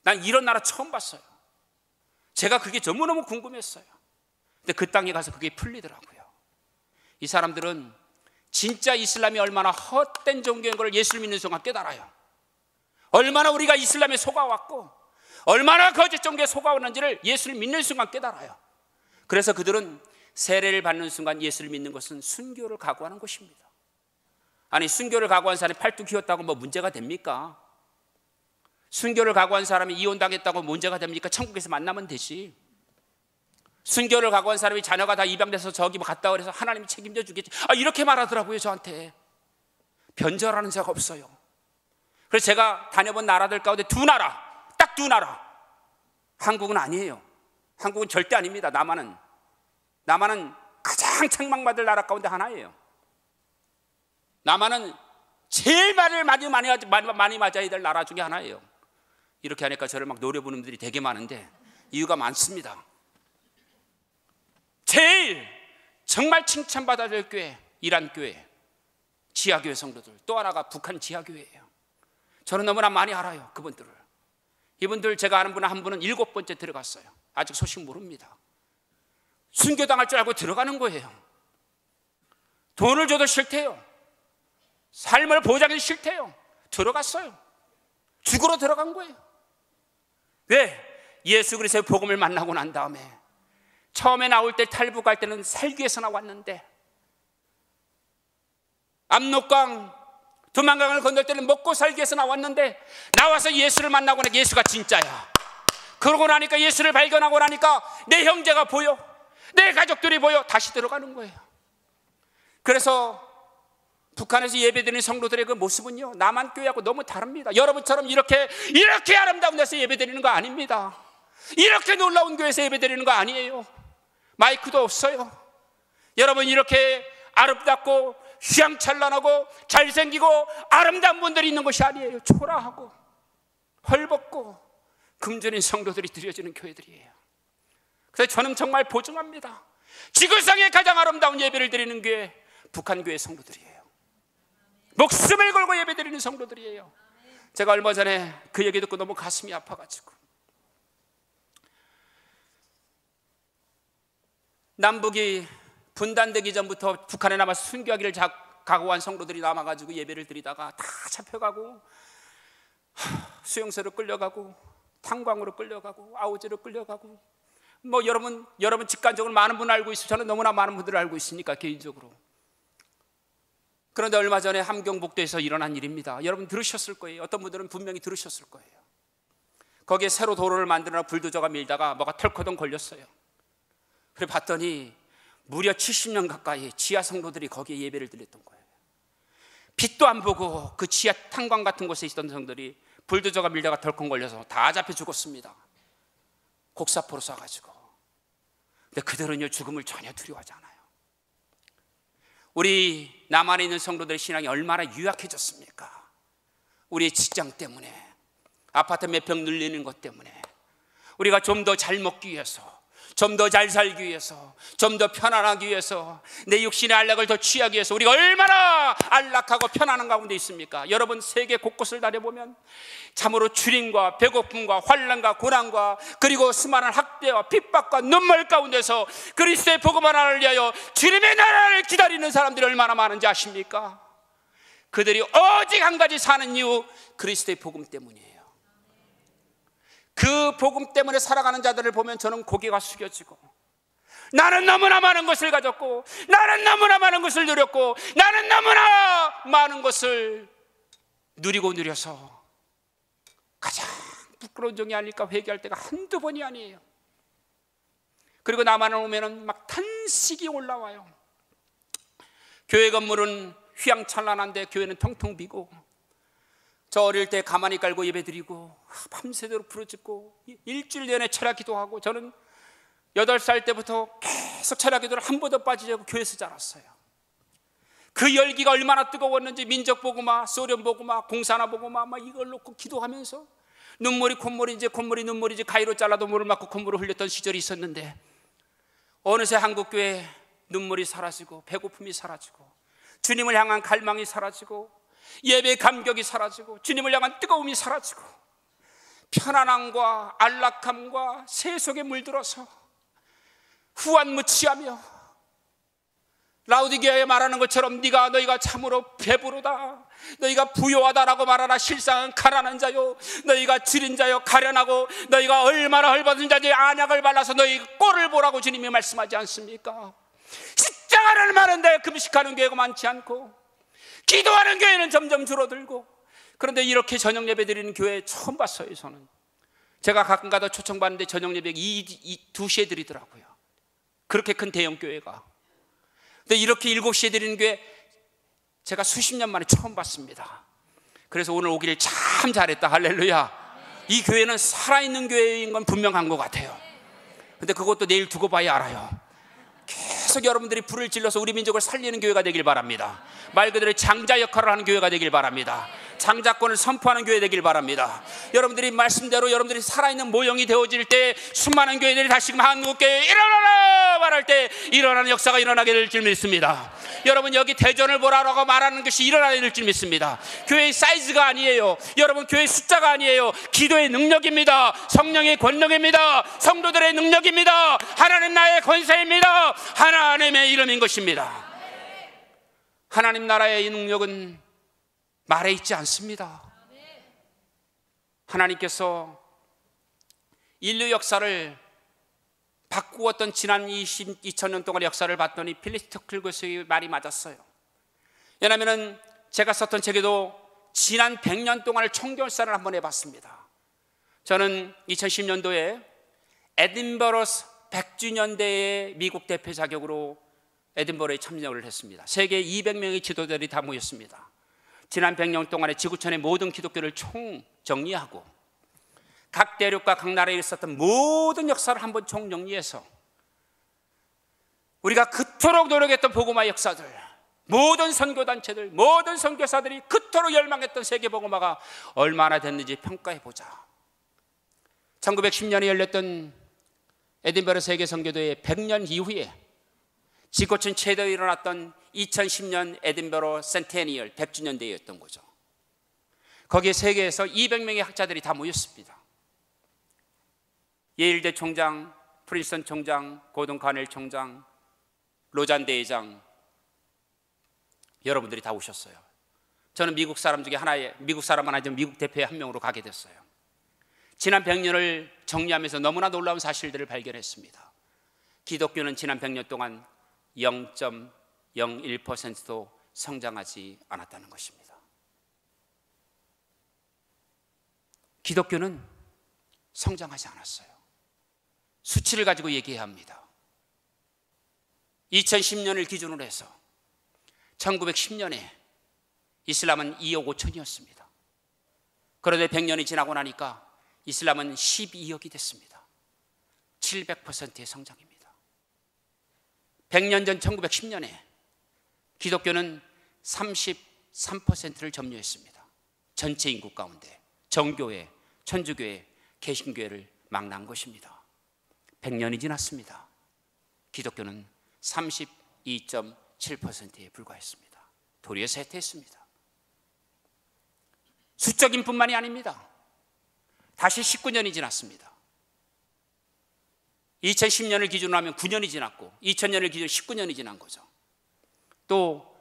난 이런 나라 처음 봤어요. 제가 그게 너무너무 궁금했어요. 근데 그 땅에 가서 그게 풀리더라고요. 이 사람들은 진짜 이슬람이 얼마나 헛된 종교인 걸 예수를 믿는 순간 깨달아요. 얼마나 우리가 이슬람에 속아왔고 얼마나 거짓 종교에 속아왔는지를 예수를 믿는 순간 깨달아요. 그래서 그들은 세례를 받는 순간 예수를 믿는 것은 순교를 각오하는 것입니다. 아니, 순교를 각오한 사람이 팔뚝 휘었다고 뭐 문제가 됩니까? 순교를 각오한 사람이 이혼당했다고 문제가 됩니까? 천국에서 만나면 되지. 순교를 각오한 사람이 자녀가 다 입양돼서 저기 뭐 갔다 그래서 하나님이 책임져 주겠지. 이렇게 말하더라고요. 저한테. 변절하는 자가 없어요. 그래서 제가 다녀본 나라들 가운데 두 나라, 딱 두 나라. 한국은 아니에요. 한국은 절대 아닙니다. 남한은 가장 책망받을 나라 가운데 하나예요. 남한은 제일 말을 많이 맞아야 될 나라 중에 하나예요. 이렇게 하니까 저를 막 노려보는 분들이 되게 많은데 이유가 많습니다. 정말 칭찬받아야 될 교회, 이란 교회, 지하교회 성도들, 또 하나가 북한 지하교회예요. 저는 너무나 많이 알아요, 그분들을. 이분들, 제가 아는 분 한 분은 7번째 들어갔어요. 아직 소식 모릅니다. 순교당할 줄 알고 들어가는 거예요. 돈을 줘도 싫대요. 삶을 보장하기 싫대요. 들어갔어요. 죽으러 들어간 거예요. 왜? 예수 그리스도의 복음을 만나고 난 다음에, 처음에 나올 때 탈북할 때는 살기 위해서 나왔는데, 압록강, 두만강을 건널 때는 먹고 살기 위해서 나왔는데, 나와서 예수를 만나고 나니까 예수가 진짜야. 그러고 나니까, 예수를 발견하고 나니까 내 형제가 보여, 내 가족들이 보여, 다시 들어가는 거예요. 그래서 북한에서 예배드리는 성도들의 그 모습은요, 남한 교회하고 너무 다릅니다. 여러분처럼 이렇게 아름다운 데서 예배드리는 거 아닙니다. 이렇게 놀라운 교회에서 예배드리는 거 아니에요. 마이크도 없어요. 여러분, 이렇게 아름답고 휘황찬란하고 잘생기고 아름다운 분들이 있는 것이 아니에요. 초라하고 헐벗고 금전인 성도들이 드려지는 교회들이에요. 그래서 저는 정말 보증합니다. 지구상에 가장 아름다운 예배를 드리는 교회, 북한 교회 성도들이에요. 목숨을 걸고 예배드리는 성도들이에요. 제가 얼마 전에 그 얘기 듣고 너무 가슴이 아파가지고, 남북이 분단되기 전부터 북한에 남아서 순교하기를 각오한 성도들이 남아가지고 예배를 드리다가 다 잡혀가고, 수용소로 끌려가고, 탄광으로 끌려가고, 아우지로 끌려가고, 뭐 여러분 직관적으로 많은 분 알고 있어요. 저는 너무나 많은 분들을 알고 있으니까, 개인적으로. 그런데 얼마 전에 함경북도에서 일어난 일입니다. 여러분 들으셨을 거예요. 어떤 분들은 분명히 들으셨을 거예요. 거기에 새로 도로를 만들어 불도저가 밀다가 뭐가 털커덩 걸렸어요. 그래 봤더니 무려 70년 가까이 지하 성도들이 거기에 예배를 드렸던 거예요. 빛도 안 보고 그 지하 탄광 같은 곳에 있던 성들이 불도저가 밀다가 덜컹 걸려서 다 잡혀 죽었습니다. 곡사포로 쏴가지고. 근데 그들은요, 죽음을 전혀 두려워하지 않아요. 우리 남한에 있는 성도들의 신앙이 얼마나 유약해졌습니까? 우리의 직장 때문에, 아파트 몇 평 늘리는 것 때문에, 우리가 좀 더 잘 먹기 위해서, 좀 더 잘 살기 위해서, 좀 더 편안하기 위해서, 내 육신의 안락을 더 취하기 위해서 우리가 얼마나 안락하고 편안한 가운데 있습니까? 여러분, 세계 곳곳을 다녀보면 참으로 주림과 배고픔과 환난과 고난과, 그리고 수많은 학대와 핍박과 눈물 가운데서 그리스도의 복음 하나를 위하여 주님의 나라를 기다리는 사람들이 얼마나 많은지 아십니까? 그들이 오직 한 가지 사는 이유, 그리스도의 복음 때문이에요. 그 복음 때문에 살아가는 자들을 보면 저는 고개가 숙여지고, 나는 너무나 많은 것을 가졌고, 나는 너무나 많은 것을 누렸고, 나는 너무나 많은 것을 누리고 누려서 가장 부끄러운 종이 아닐까 회개할 때가 한두 번이 아니에요. 그리고 남한을 오면은 막 탄식이 올라와요. 교회 건물은 휘황찬란한데 교회는 텅텅 비고, 저 어릴 때 가만히 깔고 예배드리고 밤새도록 부르짖고 일주일 내내 철야 기도하고, 저는 8살 때부터 계속 철야 기도를 한 번도 빠지지 않고 교회에서 자랐어요. 그 열기가 얼마나 뜨거웠는지, 민족 복음화, 소련 복음화, 공산화 복음화 막 이걸 놓고 기도하면서 눈물이 콧물인지 콧물이 눈물인지 가위로 잘라도 물을 맞고 콧물을 흘렸던 시절이 있었는데, 어느새 한국교회 눈물이 사라지고 배고픔이 사라지고 주님을 향한 갈망이 사라지고 예배의 감격이 사라지고 주님을 향한 뜨거움이 사라지고 편안함과 안락함과 세속에 물들어서 후한무치하며, 라우디게아에 말하는 것처럼 너희가 참으로 배부르다, 너희가 부요하다라고 말하나 실상은 가난한 자요, 너희가 줄인 자요, 가련하고 너희가 얼마나 헐벗은 자지 안약을 발라서 너희 꼴을 보라고 주님이 말씀하지 않습니까? 십자가를 많은데 금식하는 교회가 많지 않고, 기도하는 교회는 점점 줄어들고. 그런데 이렇게 저녁 예배 드리는 교회 처음 봤어요. 저는 제가 가끔 가다 초청받는데 저녁 예배 2시에 드리더라고요. 그렇게 큰 대형 교회가. 근데 이렇게 7시에 드리는 교회 제가 수십 년 만에 처음 봤습니다. 그래서 오늘 오기를 참 잘했다. 할렐루야. 이 교회는 살아있는 교회인 건 분명한 것 같아요. 근데 그것도 내일 두고 봐야 알아요. 계속 여러분들이 불을 질러서 우리 민족을 살리는 교회가 되길 바랍니다. 말 그대로 장자 역할을 하는 교회가 되길 바랍니다. 장자권을 선포하는 교회 되길 바랍니다. 여러분들이 말씀대로 여러분들이 살아있는 모형이 되어질 때 수많은 교회들이 다시금 한국교회에 일어나라 말할 때 일어나는 역사가 일어나게 될 줄 믿습니다. 여러분 여기 대전을 보라라고 말하는 것이 일어나게 될 줄 믿습니다. 교회의 사이즈가 아니에요. 여러분 교회의 숫자가 아니에요. 기도의 능력입니다. 성령의 권능입니다. 성도들의 능력입니다. 하나님 나의 권세입니다. 하나님의 이름인 것입니다. 하나님 나라의 이 능력은 말에 있지 않습니다. 하나님께서 인류 역사를 바꾸었던 지난 2000년 동안의 역사를 봤더니 필리스트 클고스의 말이 맞았어요. 왜냐하면 제가 썼던 책에도 지난 100년 동안을 총결산을 한번 해봤습니다. 저는 2010년도에 에딘버러 100주년 대회 미국 대표 자격으로 에딘버러에 참여를 했습니다. 세계 200명의 지도자들이 다 모였습니다. 지난 100년 동안의 지구촌의 모든 기독교를 총정리하고 각 대륙과 각 나라에 있었던 모든 역사를 한번 총정리해서 우리가 그토록 노력했던 복음화 역사들, 모든 선교단체들, 모든 선교사들이 그토록 열망했던 세계복음화가 얼마나 됐는지 평가해보자. 1910년에 열렸던 에딘버러 세계선교대회 100년 이후에 지구촌 최대로 일어났던 2010년 에딘버러 센테니얼 100주년 대회였던 거죠. 거기에 세계에서 200명의 학자들이 다 모였습니다. 예일대 총장, 프린스턴 총장, 고든 카넬 총장, 로잔 대회장, 여러분들이 다 오셨어요. 저는 미국 사람 중에 하나의 미국 사람 하나 미국 대표의 한 명으로 가게 됐어요. 지난 100년을 정리하면서 너무나 놀라운 사실들을 발견했습니다. 기독교는 지난 100년 동안 0.01%도 성장하지 않았다는 것입니다. 기독교는 성장하지 않았어요. 수치를 가지고 얘기해야 합니다. 2010년을 기준으로 해서 1910년에 이슬람은 2억 5천이었습니다. 그런데 100년이 지나고 나니까 이슬람은 12억이 됐습니다. 700%의 성장입니다. 100년 전 1910년에 기독교는 33%를 점유했습니다. 전체 인구 가운데 정교회, 천주교회, 개신교회를 망라한 것입니다. 100년이 지났습니다. 기독교는 32.7%에 불과했습니다. 도리어 쇠퇴했습니다. 수적인 뿐만이 아닙니다. 다시 19년이 지났습니다. 2010년을 기준으로 하면 9년이 지났고 2000년을 기준으로 19년이 지난 거죠. 또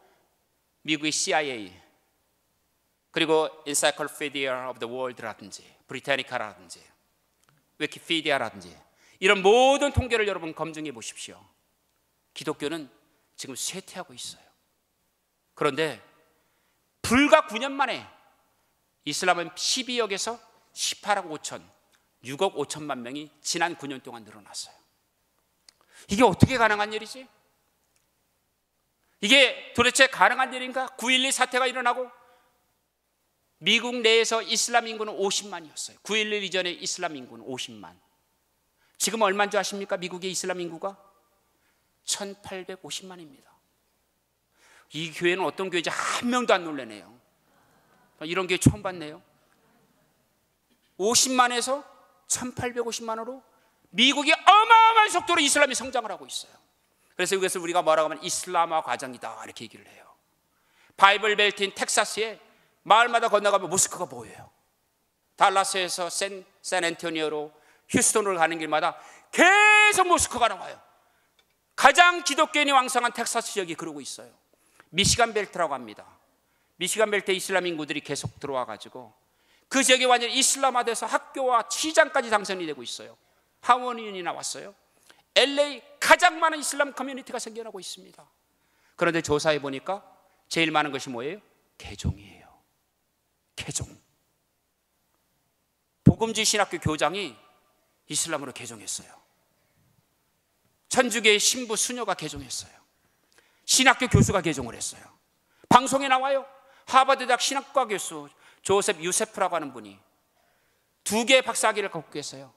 미국의 CIA 그리고 Encyclopedia of the World라든지 브리타니카라든지 위키피디아라든지 이런 모든 통계를 여러분 검증해 보십시오. 기독교는 지금 쇠퇴하고 있어요. 그런데 불과 9년 만에 이슬람은 12억에서 18억 5천, 6억 5천만 명이 지난 9년 동안 늘어났어요. 이게 어떻게 가능한 일이지? 이게 도대체 가능한 일인가? 9.12 사태가 일어나고 미국 내에서 이슬람 인구는 50만이었어요. 9.11 이전에 이슬람 인구는 50만. 지금 얼마인 줄 아십니까? 미국의 이슬람 인구가 1850만입니다. 이 교회는 어떤 교회인지 한 명도 안 놀래네요. 이런 교회 처음 봤네요. 50만에서 1850만으로 미국이 어마어마한 속도로 이슬람이 성장을 하고 있어요. 그래서 이것을 우리가 뭐라고 하면 이슬람화 과정이다 이렇게 얘기를 해요. 바이블 벨트인 텍사스에 마을마다 건너가면 모스크가 보여요. 달라스에서 샌앤토니오로 휴스턴으로 가는 길마다 계속 모스크가 나와요. 가장 기독교인이 왕성한 텍사스 지역이 그러고 있어요. 미시간 벨트라고 합니다. 미시간 벨트에 이슬람 인구들이 계속 들어와가지고 그 지역이 완전히 이슬람화돼서 학교와 시장까지 당선이 되고 있어요. 하원의원이 나왔어요. LA 가장 많은 이슬람 커뮤니티가 생겨나고 있습니다. 그런데 조사해 보니까 제일 많은 것이 뭐예요? 개종이에요. 개종. 복음주의 신학교 교장이 이슬람으로 개종했어요. 천주교의 신부 수녀가 개종했어요. 신학교 교수가 개종을 했어요. 방송에 나와요. 하버드 대학 신학과 교수 조셉 유세프라고 하는 분이 2개의 박사학위를 갖고 계세요.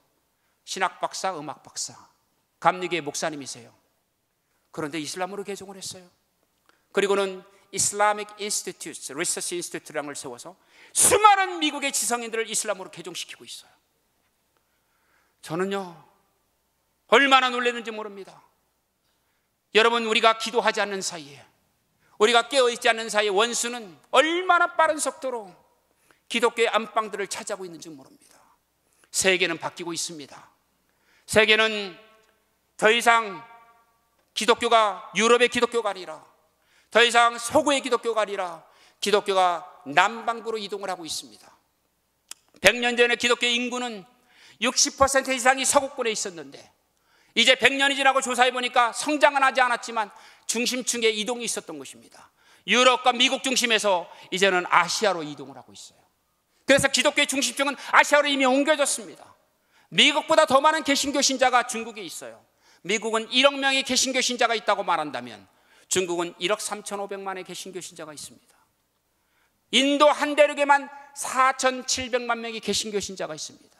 신학 박사, 음악 박사, 감리교의 목사님이세요. 그런데 이슬람으로 개종을 했어요. 그리고는 Islamic Institute, Research Institute라는 걸 세워서 수많은 미국의 지성인들을 이슬람으로 개종시키고 있어요. 저는요, 얼마나 놀랐는지 모릅니다. 여러분, 우리가 기도하지 않는 사이에, 우리가 깨어있지 않는 사이에 원수는 얼마나 빠른 속도로 기독교의 안방들을 차지하고 있는지 모릅니다. 세계는 바뀌고 있습니다. 세계는 더 이상 기독교가 유럽의 기독교가 아니라, 더 이상 서구의 기독교가 아니라 기독교가 남반구로 이동을 하고 있습니다. 100년 전에 기독교의 인구는 60% 이상이 서구권에 있었는데, 이제 100년이 지나고 조사해 보니까 성장은 하지 않았지만 중심층에 이동이 있었던 것입니다. 유럽과 미국 중심에서 이제는 아시아로 이동을 하고 있어요. 그래서 기독교의 중심층은 아시아로 이미 옮겨졌습니다. 미국보다 더 많은 개신교 신자가 중국에 있어요. 미국은 1억 명의 개신교 신자가 있다고 말한다면 중국은 1억 3,500만의 개신교 신자가 있습니다. 인도 한 대륙에만 4,700만 명의 개신교 신자가 있습니다.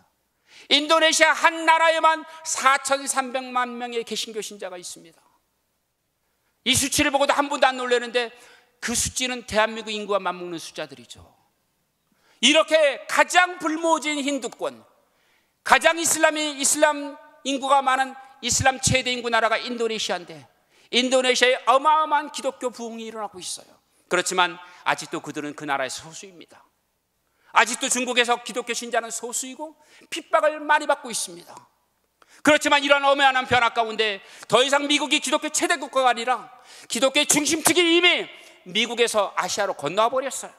인도네시아 한 나라에만 4,300만 명의 개신교 신자가 있습니다. 이 수치를 보고도 한 분도 안 놀라는데 그 수치는 대한민국 인구와 맞먹는 숫자들이죠. 이렇게 가장 불모진 힌두권, 가장 이슬람 인구가 많은 이슬람 최대 인구 나라가 인도네시아인데, 인도네시아에 어마어마한 기독교 부흥이 일어나고 있어요. 그렇지만 아직도 그들은 그 나라의 소수입니다. 아직도 중국에서 기독교 신자는 소수이고 핍박을 많이 받고 있습니다. 그렇지만 이런 엄연한 변화 가운데 더 이상 미국이 기독교 최대 국가가 아니라 기독교의 중심축이 이미 미국에서 아시아로 건너와 버렸어요.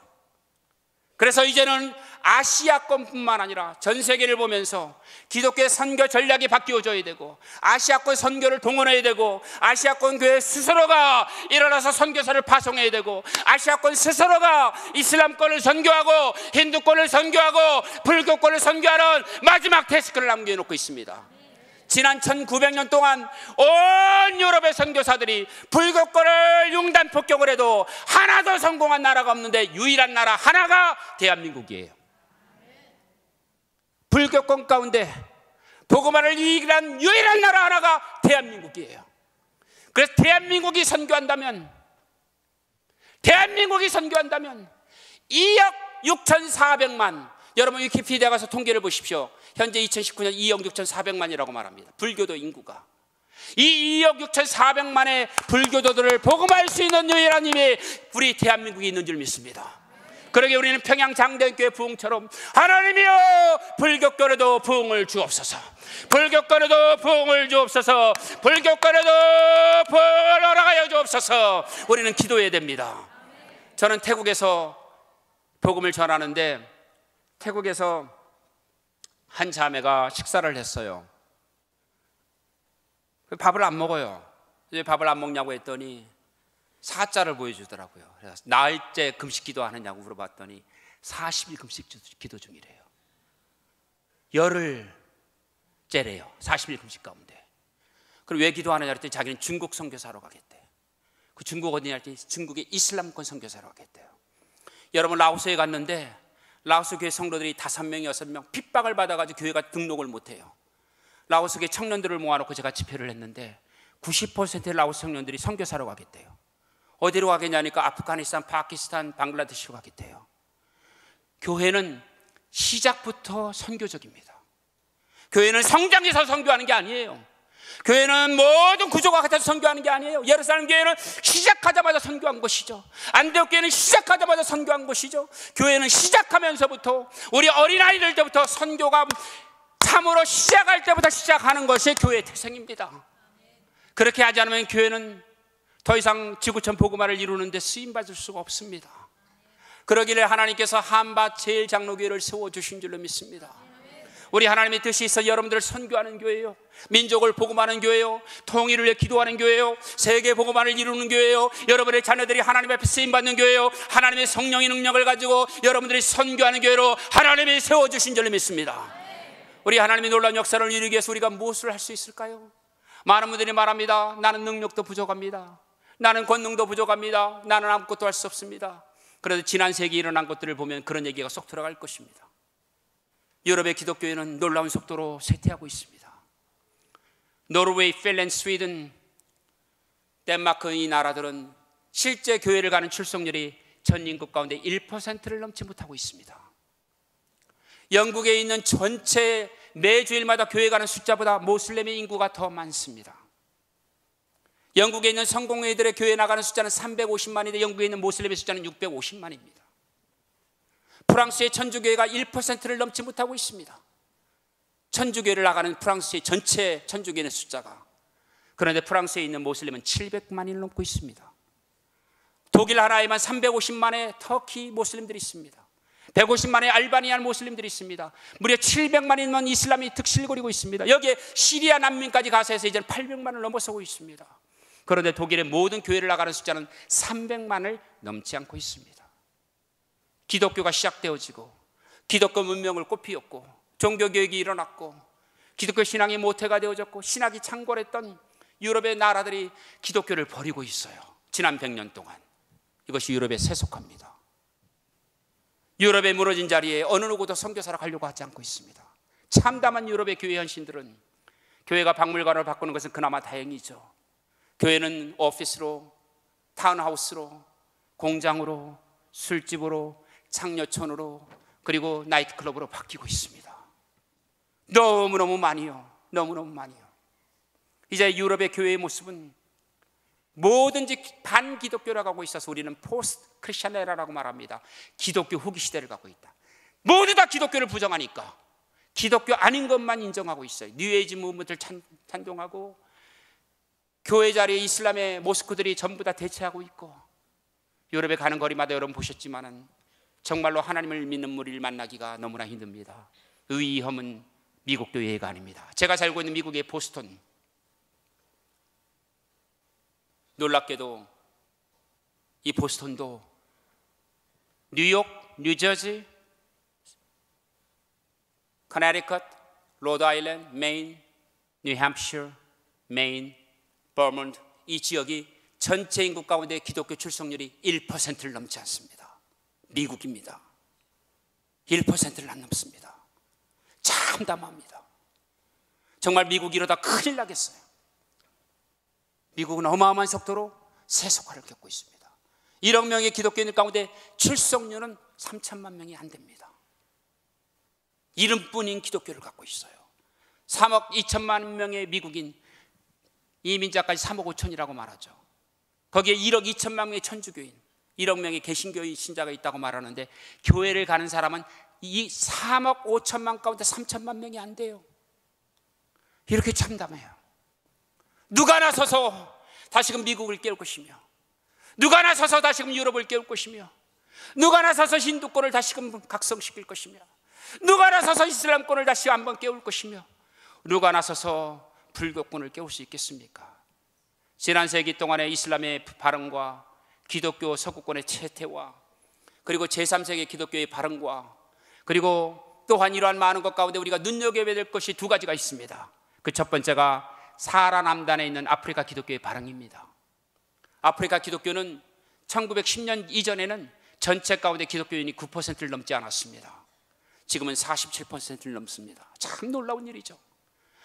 그래서 이제는 아시아권뿐만 아니라 전 세계를 보면서 기독교의 선교 전략이 바뀌어져야 되고, 아시아권 선교를 동원해야 되고, 아시아권 교회 스스로가 일어나서 선교사를 파송해야 되고, 아시아권 스스로가 이슬람권을 선교하고 힌두권을 선교하고 불교권을 선교하는 마지막 태스크를 남겨놓고 있습니다. 지난 1900년 동안 온 유럽의 선교사들이 불교권을 융단 폭격을 해도 하나도 성공한 나라가 없는데 유일한 나라 하나가 대한민국이에요. 불교권 가운데 복음화를 유일한 나라 하나가 대한민국이에요. 그래서 대한민국이 선교한다면 2억 6,400만, 여러분 위키피디아 가서 통계를 보십시오. 현재 2019년 2억 6,400만이라고 말합니다. 불교도 인구가. 이 2억 6,400만의 불교도들을 복음할 수 있는 유일한 힘이 우리 대한민국에 있는 줄 믿습니다. 그러게 우리는 평양 장대교회 부흥처럼 하나님이여 불교권에도 부흥을 주옵소서, 불교권에도 부흥을 주옵소서, 불교권에도 부흥을 허락하여 주옵소서. 우리는 기도해야 됩니다. 저는 태국에서 복음을 전하는데, 태국에서 한 자매가 식사를 했어요. 밥을 안 먹어요. 왜 밥을 안 먹냐고 했더니 사자를 보여주더라고요. 그래서 나흘째 금식 기도하느냐고 물어봤더니 40일 금식 기도 중이래요. 열흘째래요. 40일 금식 가운데. 그럼 왜 기도하느냐 했더니 자기는 중국 선교사로 가겠대. 그 중국 어디냐 했더니 중국의 이슬람권 선교사로 가겠대요. 여러분, 라오스에 갔는데 라오스 교회 성도들이 5명, 6명 핍박을 받아가지고 교회가 등록을 못해요. 라오스 교회 청년들을 모아놓고 제가 집회를 했는데 90%의 라오스 청년들이 선교사로 가겠대요. 어디로 가겠냐니까 아프가니스탄, 파키스탄, 방글라데시로 가겠대요. 교회는 시작부터 선교적입니다. 교회는 성장해서 선교하는 게 아니에요. 교회는 모든 구조가 같아서 선교하는 게 아니에요. 예루살렘 교회는 시작하자마자 선교한 것이죠. 안디옥 교회는 시작하자마자 선교한 것이죠. 교회는 시작하면서부터, 우리 어린아이들 때부터 선교가 참으로 시작할 때부터 시작하는 것이 교회의 태생입니다. 그렇게 하지 않으면 교회는 더 이상 지구촌 복음화를 이루는 데 쓰임받을 수가 없습니다. 그러기를 하나님께서 한밭 제일장로교회를 세워주신 줄로 믿습니다. 우리 하나님의 뜻이 있어 여러분들을 선교하는 교회요, 민족을 복음하는 교회요, 통일을 위해 기도하는 교회요, 세계 복음화를 이루는 교회요, 여러분의 자녀들이 하나님 앞에 쓰임받는 교회요, 하나님의 성령의 능력을 가지고 여러분들이 선교하는 교회로 하나님이 세워주신 줄로 믿습니다. 우리 하나님의 놀라운 역사를 이루기 위해서 우리가 무엇을 할 수 있을까요? 많은 분들이 말합니다. 나는 능력도 부족합니다. 나는 권능도 부족합니다. 나는 아무것도 할 수 없습니다. 그래도 지난 세기에 일어난 것들을 보면 그런 얘기가 쏙 들어갈 것입니다. 유럽의 기독교회는 놀라운 속도로 쇠퇴하고 있습니다. 노르웨이, 핀란드, 스웨덴, 덴마크 이 나라들은 실제 교회를 가는 출석률이 전 인구 가운데 1%를 넘지 못하고 있습니다. 영국에 있는 전체 매주일마다 교회 가는 숫자보다 모슬렘의 인구가 더 많습니다. 영국에 있는 성공회들의 교회 나가는 숫자는 350만인데 영국에 있는 모슬렘의 숫자는 650만입니다. 프랑스의 천주교회가 1%를 넘지 못하고 있습니다. 천주교회를 나가는 프랑스의 전체 천주교회의 숫자가. 그런데 프랑스에 있는 모슬렘은 700만인을 넘고 있습니다. 독일 하나에만 350만의 터키 모슬림들이 있습니다. 150만의 알바니안 모슬림들이 있습니다. 무려 700만이면 이슬람이 득실거리고 있습니다. 여기에 시리아 난민까지 가세해서 이제는 800만을 넘어서고 있습니다. 그런데 독일의 모든 교회를 나가는 숫자는 300만을 넘지 않고 있습니다. 기독교가 시작되어지고 기독교 문명을 꽃피웠고 종교교육이 일어났고 기독교 신앙이 모태가 되어졌고 신학이 창궐했던 유럽의 나라들이 기독교를 버리고 있어요. 지난 100년 동안. 이것이 유럽에 세속화입니다. 유럽의 무너진 자리에 어느 누구도 선교사로 가려고 하지 않고 있습니다. 참담한 유럽의 교회 현신들은 교회가 박물관을 바꾸는 것은 그나마 다행이죠. 교회는 오피스로, 타운하우스로, 공장으로, 술집으로, 창녀촌으로, 그리고 나이트클럽으로 바뀌고 있습니다. 너무너무 많이요. 너무너무 많이요. 이제 유럽의 교회의 모습은 뭐든지 반기독교라고 하고 있어서 우리는 포스트 크리스천 에라라고 말합니다. 기독교 후기 시대를 갖고 있다. 모두 다 기독교를 부정하니까 기독교 아닌 것만 인정하고 있어요. 뉴에이지 무브먼트를 찬동하고 교회 자리에 이슬람의 모스크들이 전부 다 대체하고 있고 유럽에 가는 거리마다 여러분 보셨지만은 정말로 하나님을 믿는 무리를 만나기가 너무나 힘듭니다. 이 위험은 미국도 예외가 아닙니다. 제가 살고 있는 미국의 보스턴, 놀랍게도 이 보스턴도 뉴욕, 뉴저지, 커네티컷, 로드아일랜드, 메인, 뉴햄프셔, 메인, 버몬트, 이 지역이 전체 인구 가운데 기독교 출석률이 1%를 넘지 않습니다. 미국입니다. 1%를 안 넘습니다. 참담합니다. 정말 미국이 이러다 큰일 나겠어요. 미국은 어마어마한 속도로 세속화를 겪고 있습니다. 1억 명의 기독교인 가운데 출석률은 3천만 명이 안 됩니다. 이름뿐인 기독교를 갖고 있어요. 3억 2천만 명의 미국인 이민자까지 3억 5천이라고 말하죠. 거기에 1억 2천만 명의 천주교인, 1억 명의 개신교인 신자가 있다고 말하는데 교회를 가는 사람은 이 3억 5천만 가운데 3천만 명이 안 돼요. 이렇게 참담해요. 누가 나서서 다시금 미국을 깨울 것이며, 누가 나서서 다시금 유럽을 깨울 것이며, 누가 나서서 힌두권을 다시금 각성시킬 것이며, 누가 나서서 이슬람권을 다시 한번 깨울 것이며, 누가 나서서 불교권을 깨울 수 있겠습니까? 지난 세기 동안의 이슬람의 발흥과 기독교 서구권의 채태와 그리고 제3세기 기독교의 발흥과 그리고 또한 이러한 많은 것 가운데 우리가 눈여겨야 될 것이 두 가지가 있습니다. 그 첫 번째가 사하라 남단에 있는 아프리카 기독교의 발흥입니다. 아프리카 기독교는 1910년 이전에는 전체 가운데 기독교인이 9%를 넘지 않았습니다. 지금은 47%를 넘습니다. 참 놀라운 일이죠.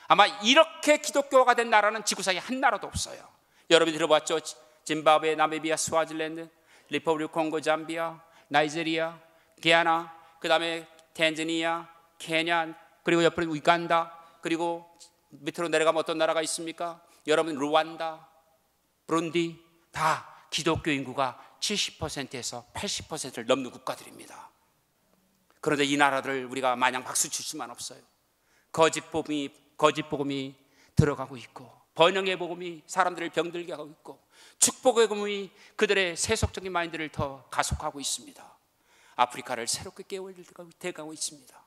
아마 이렇게 기독교화가 된 나라는 지구상에 한 나라도 없어요. 여러분이 들어봤죠? 짐바브웨, 나미비아, 스와질랜드, 리퍼블릭 콩고, 잠비아, 나이지리아, 기아나, 그 다음에 탱자니아, 케냐, 그리고 옆으로 우간다, 그리고 밑으로 내려가면 어떤 나라가 있습니까? 여러분 루완다, 브룬디, 다 기독교 인구가 70%에서 80%를 넘는 국가들입니다. 그런데 이 나라들 우리가 마냥 박수 칠 수만 없어요. 거짓 복음이 들어가고 있고, 번영의 복음이 사람들을 병들게 하고 있고, 축복의 복음이 그들의 세속적인 마인드를 더 가속하고 있습니다. 아프리카를 새롭게 깨워가고 있습니다.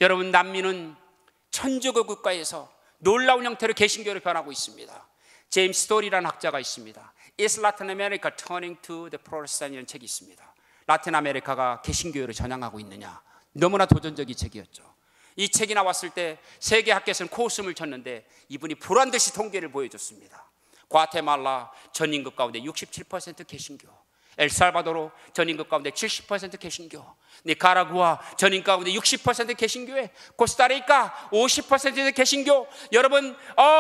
여러분, 남미는 천주교 국가에서 놀라운 형태로 개신교로 변하고 있습니다. 제임스 스토리라는 학자가 있습니다. Is Latin America turning to the Protestant? 책이 있습니다. 라틴 아메리카가 개신교회로 전향하고 있느냐, 너무나 도전적인 책이었죠. 이 책이 나왔을 때 세계 학계에서는 코웃음을 쳤는데 이분이 보란듯이 통계를 보여줬습니다. 과테말라 전 인구 가운데 67% 개신교, 엘살바도르 전인구 가운데 70% 개신교, 니카라구아 전인 가운데 60% 개신교회, 코스타리카 50% 개신교. 여러분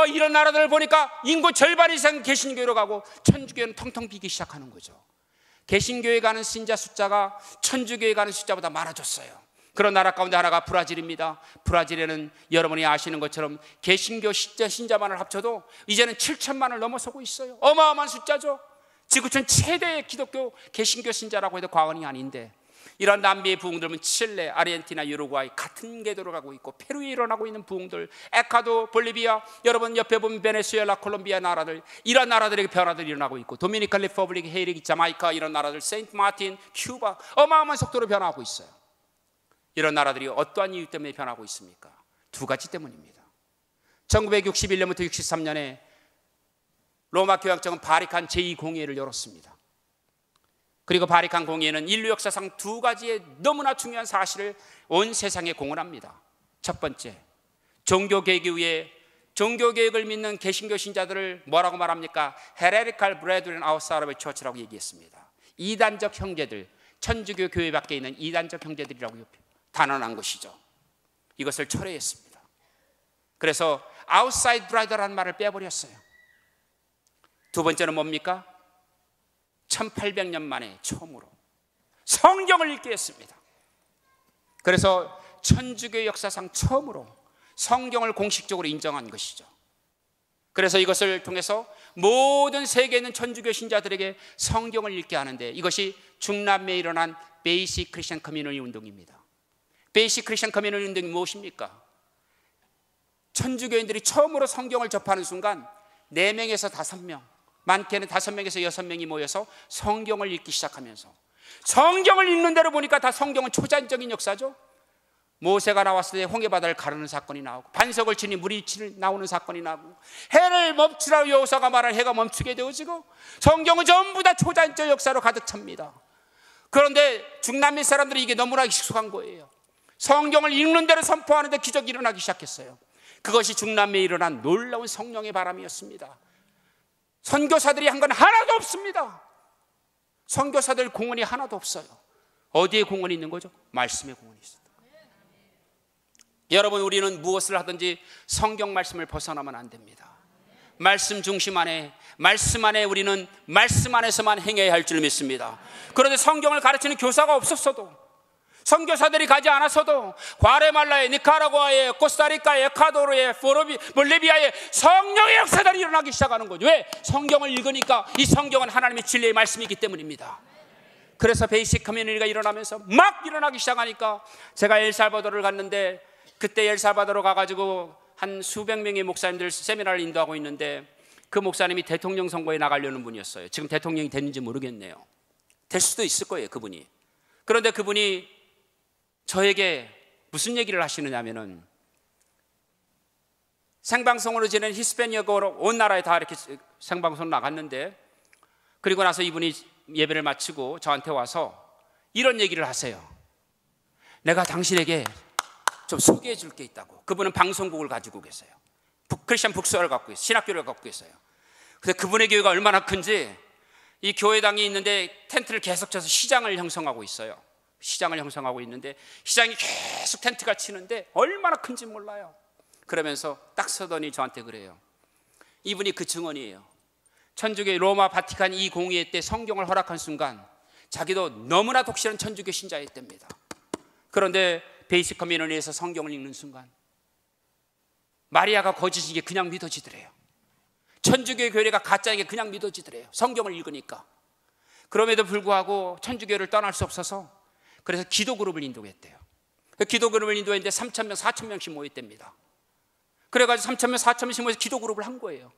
이런 나라들을 보니까 인구 절반 이상 개신교로 가고 천주교는 텅텅 비기 시작하는 거죠. 개신교에 가는 신자 숫자가 천주교에 가는 숫자보다 많아졌어요. 그런 나라 가운데 하나가 브라질입니다. 브라질에는 여러분이 아시는 것처럼 개신교 신자만을 합쳐도 이제는 7천만을 넘어서고 있어요. 어마어마한 숫자죠. 지구촌 최대의 기독교 개신교 신자라고 해도 과언이 아닌데, 이런 남미의 부흥들은 칠레, 아르헨티나, 우루과이 같은 궤도로 가고 있고, 페루에 일어나고 있는 부흥들, 에콰도, 볼리비아, 여러분 옆에 보면 베네수엘라, 콜롬비아 나라들, 이런 나라들에게 변화들이 일어나고 있고, 도미니칸 리퍼블릭, 헤이티, 자마이카 이런 나라들, 세인트 마틴, 큐바 어마어마한 속도로 변화하고 있어요. 이런 나라들이 어떠한 이유 때문에 변하고 있습니까? 두 가지 때문입니다. 1961년부터 63년에 로마 교황청은 바리칸 제2공회를 열었습니다. 그리고 바리칸 공회는 인류 역사상 두 가지의 너무나 중요한 사실을 온 세상에 공언합니다. 첫 번째, 종교개혁 이후에 종교개혁을 믿는 개신교 신자들을 뭐라고 말합니까? Heretical Brethren outside of church라고 얘기했습니다. 이단적 형제들, 천주교 교회 밖에 있는 이단적 형제들이라고 단언한 것이죠. 이것을 철회했습니다. 그래서 outside brother라는 말을 빼버렸어요. 두 번째는 뭡니까? 1800년 만에 처음으로 성경을 읽게 했습니다. 그래서 천주교 역사상 처음으로 성경을 공식적으로 인정한 것이죠. 그래서 이것을 통해서 모든 세계에 있는 천주교 신자들에게 성경을 읽게 하는데, 이것이 중남미에 일어난 베이식 크리스천 커뮤니티 운동입니다. 베이식 크리스천 커뮤니티 운동이 무엇입니까? 천주교인들이 처음으로 성경을 접하는 순간 4명에서 5명, 많게는 5명에서 6명이 모여서 성경을 읽기 시작하면서, 성경을 읽는 대로 보니까 다 성경은 초자연적인 역사죠. 모세가 나왔을 때 홍해바다를 가르는 사건이 나오고, 반석을 치니 물이 나오는 사건이 나오고, 해를 멈추라 여호수아가 말할 해가 멈추게 되어지고, 성경은 전부 다 초자연적 역사로 가득 찹니다. 그런데 중남미 사람들이 이게 너무나 익숙한 거예요. 성경을 읽는 대로 선포하는데 기적이 일어나기 시작했어요. 그것이 중남미에 일어난 놀라운 성령의 바람이었습니다. 선교사들이 한 건 하나도 없습니다. 선교사들 공헌이 하나도 없어요. 어디에 공헌이 있는 거죠? 말씀에 공헌이 있습니다. 여러분, 우리는 무엇을 하든지 성경 말씀을 벗어나면 안 됩니다. 말씀 중심 안에, 말씀 안에 우리는 말씀 안에서만 행해야 할 줄 믿습니다. 그런데 성경을 가르치는 교사가 없었어도, 선교사들이 가지 않았어도 과레말라에, 니카라구아에, 코스타리카에, 에콰도르에, 볼리비아에 성령의 역사들이 일어나기 시작하는 거죠. 왜? 성경을 읽으니까 이 성경은 하나님의 진리의 말씀이기 때문입니다. 그래서 베이식 커뮤니티가 일어나면서 막 일어나기 시작하니까, 제가 엘살바도르를 갔는데, 그때 엘살바도르 가가지고 한 수백 명의 목사님들 세미나를 인도하고 있는데, 그 목사님이 대통령 선거에 나가려는 분이었어요. 지금 대통령이 됐는지 모르겠네요. 될 수도 있을 거예요, 그분이. 그런데 그분이 저에게 무슨 얘기를 하시느냐면은, 생방송으로 지낸 히스패니아어로 온 나라에 다 이렇게 생방송 나갔는데, 그리고 나서 이분이 예배를 마치고 저한테 와서 이런 얘기를 하세요. 내가 당신에게 좀 소개해 줄 게 있다고. 그분은 방송국을 가지고 계세요. 크리스천 북서를 갖고 있어요. 신학교를 갖고 있어요. 그래서 그분의 교회가 얼마나 큰지, 이 교회당이 있는데 텐트를 계속 쳐서 시장을 형성하고 있어요. 시장을 형성하고 있는데 시장이 계속 텐트가 치는데 얼마나 큰지 몰라요. 그러면서 딱 서더니 저한테 그래요. 이분이 그 증언이에요. 천주교 로마 바티칸 이 공의회 때 성경을 허락한 순간 자기도 너무나 독실한 천주교 신자였답니다. 그런데 베이식 커뮤니티에서 성경을 읽는 순간 마리아가 거짓인 게 그냥 믿어지더래요. 천주교 교회가 가짜인 게 그냥 믿어지더래요. 성경을 읽으니까. 그럼에도 불구하고 천주교를 떠날 수 없어서 그래서 기도 그룹을 인도했대요. 기도 그룹을 인도했는데 3,000명, 4,000명씩 모였답니다. 그래가지고 3,000명, 4,000명씩 모여서 기도 그룹을 한 거예요.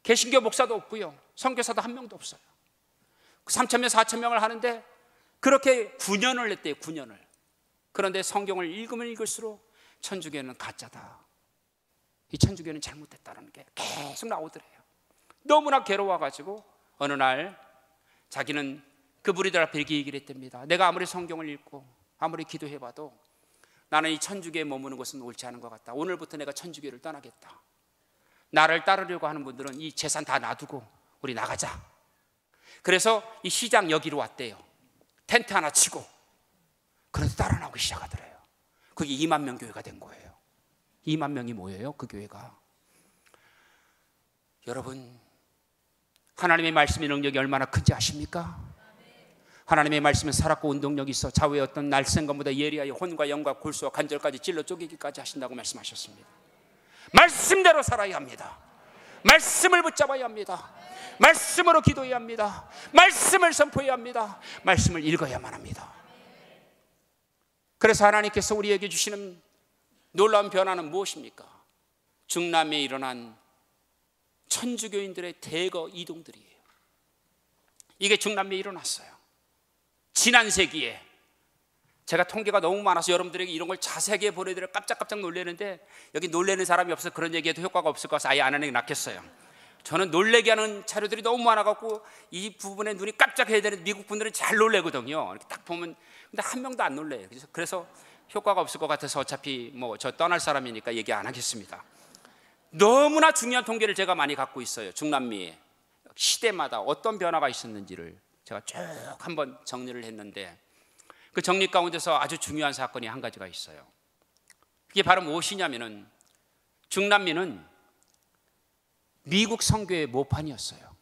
개신교 목사도 없고요, 선교사도 한 명도 없어요. 3,000명, 4,000명을 하는데 그렇게 9년을 했대요. 9년을. 그런데 성경을 읽으면 읽을수록 천주교는 가짜다, 이 천주교는 잘못됐다는 게 계속 나오더래요. 너무나 괴로워가지고 어느 날 자기는 그 무리들 앞에 이렇게 얘기를 했답니다. 내가 아무리 성경을 읽고 아무리 기도해봐도 나는 이 천주교에 머무는 것은 옳지 않은 것 같다. 오늘부터 내가 천주교를 떠나겠다. 나를 따르려고 하는 분들은 이 재산 다 놔두고 우리 나가자. 그래서 이 시장 여기로 왔대요. 텐트 하나 치고. 그런데 따라 나오기 시작하더래요. 그게 2만 명 교회가 된 거예요. 2만 명이 모여요, 그 교회가. 여러분, 하나님의 말씀의 능력이 얼마나 큰지 아십니까? 하나님의 말씀은 살았고 운동력이 있어 좌우의 어떤 날쌘 것보다 예리하여 혼과 영과 골수와 관절까지 찔러 쪼개기까지 하신다고 말씀하셨습니다. 말씀대로 살아야 합니다. 말씀을 붙잡아야 합니다. 말씀으로 기도해야 합니다. 말씀을 선포해야 합니다. 말씀을 읽어야만 합니다. 그래서 하나님께서 우리에게 주시는 놀라운 변화는 무엇입니까? 중남미에 일어난 천주교인들의 대거 이동들이에요. 이게 중남미에 일어났어요. 지난 세기에. 제가 통계가 너무 많아서 여러분들에게 이런 걸 자세하게 보내드려 깜짝깜짝 놀라는데, 여기 놀라는 사람이 없어서 그런 얘기해도 효과가 없을 것 같아서 아예 안 하는 게 낫겠어요. 저는 놀래게 하는 자료들이 너무 많아갖고 이 부분에 눈이 깜짝해야 되는데 미국 분들은 잘 놀래거든요. 이렇게 딱 보면. 근데 한 명도 안 놀래요. 그래서 효과가 없을 것 같아서 어차피 뭐 저 떠날 사람이니까 얘기 안 하겠습니다. 너무나 중요한 통계를 제가 많이 갖고 있어요. 중남미에 시대마다 어떤 변화가 있었는지를 제가 쭉 한번 정리를 했는데, 그 정리 가운데서 아주 중요한 사건이 한 가지가 있어요. 그게 바로 무엇이냐면은, 중남미는 미국 선교의 모판이었어요.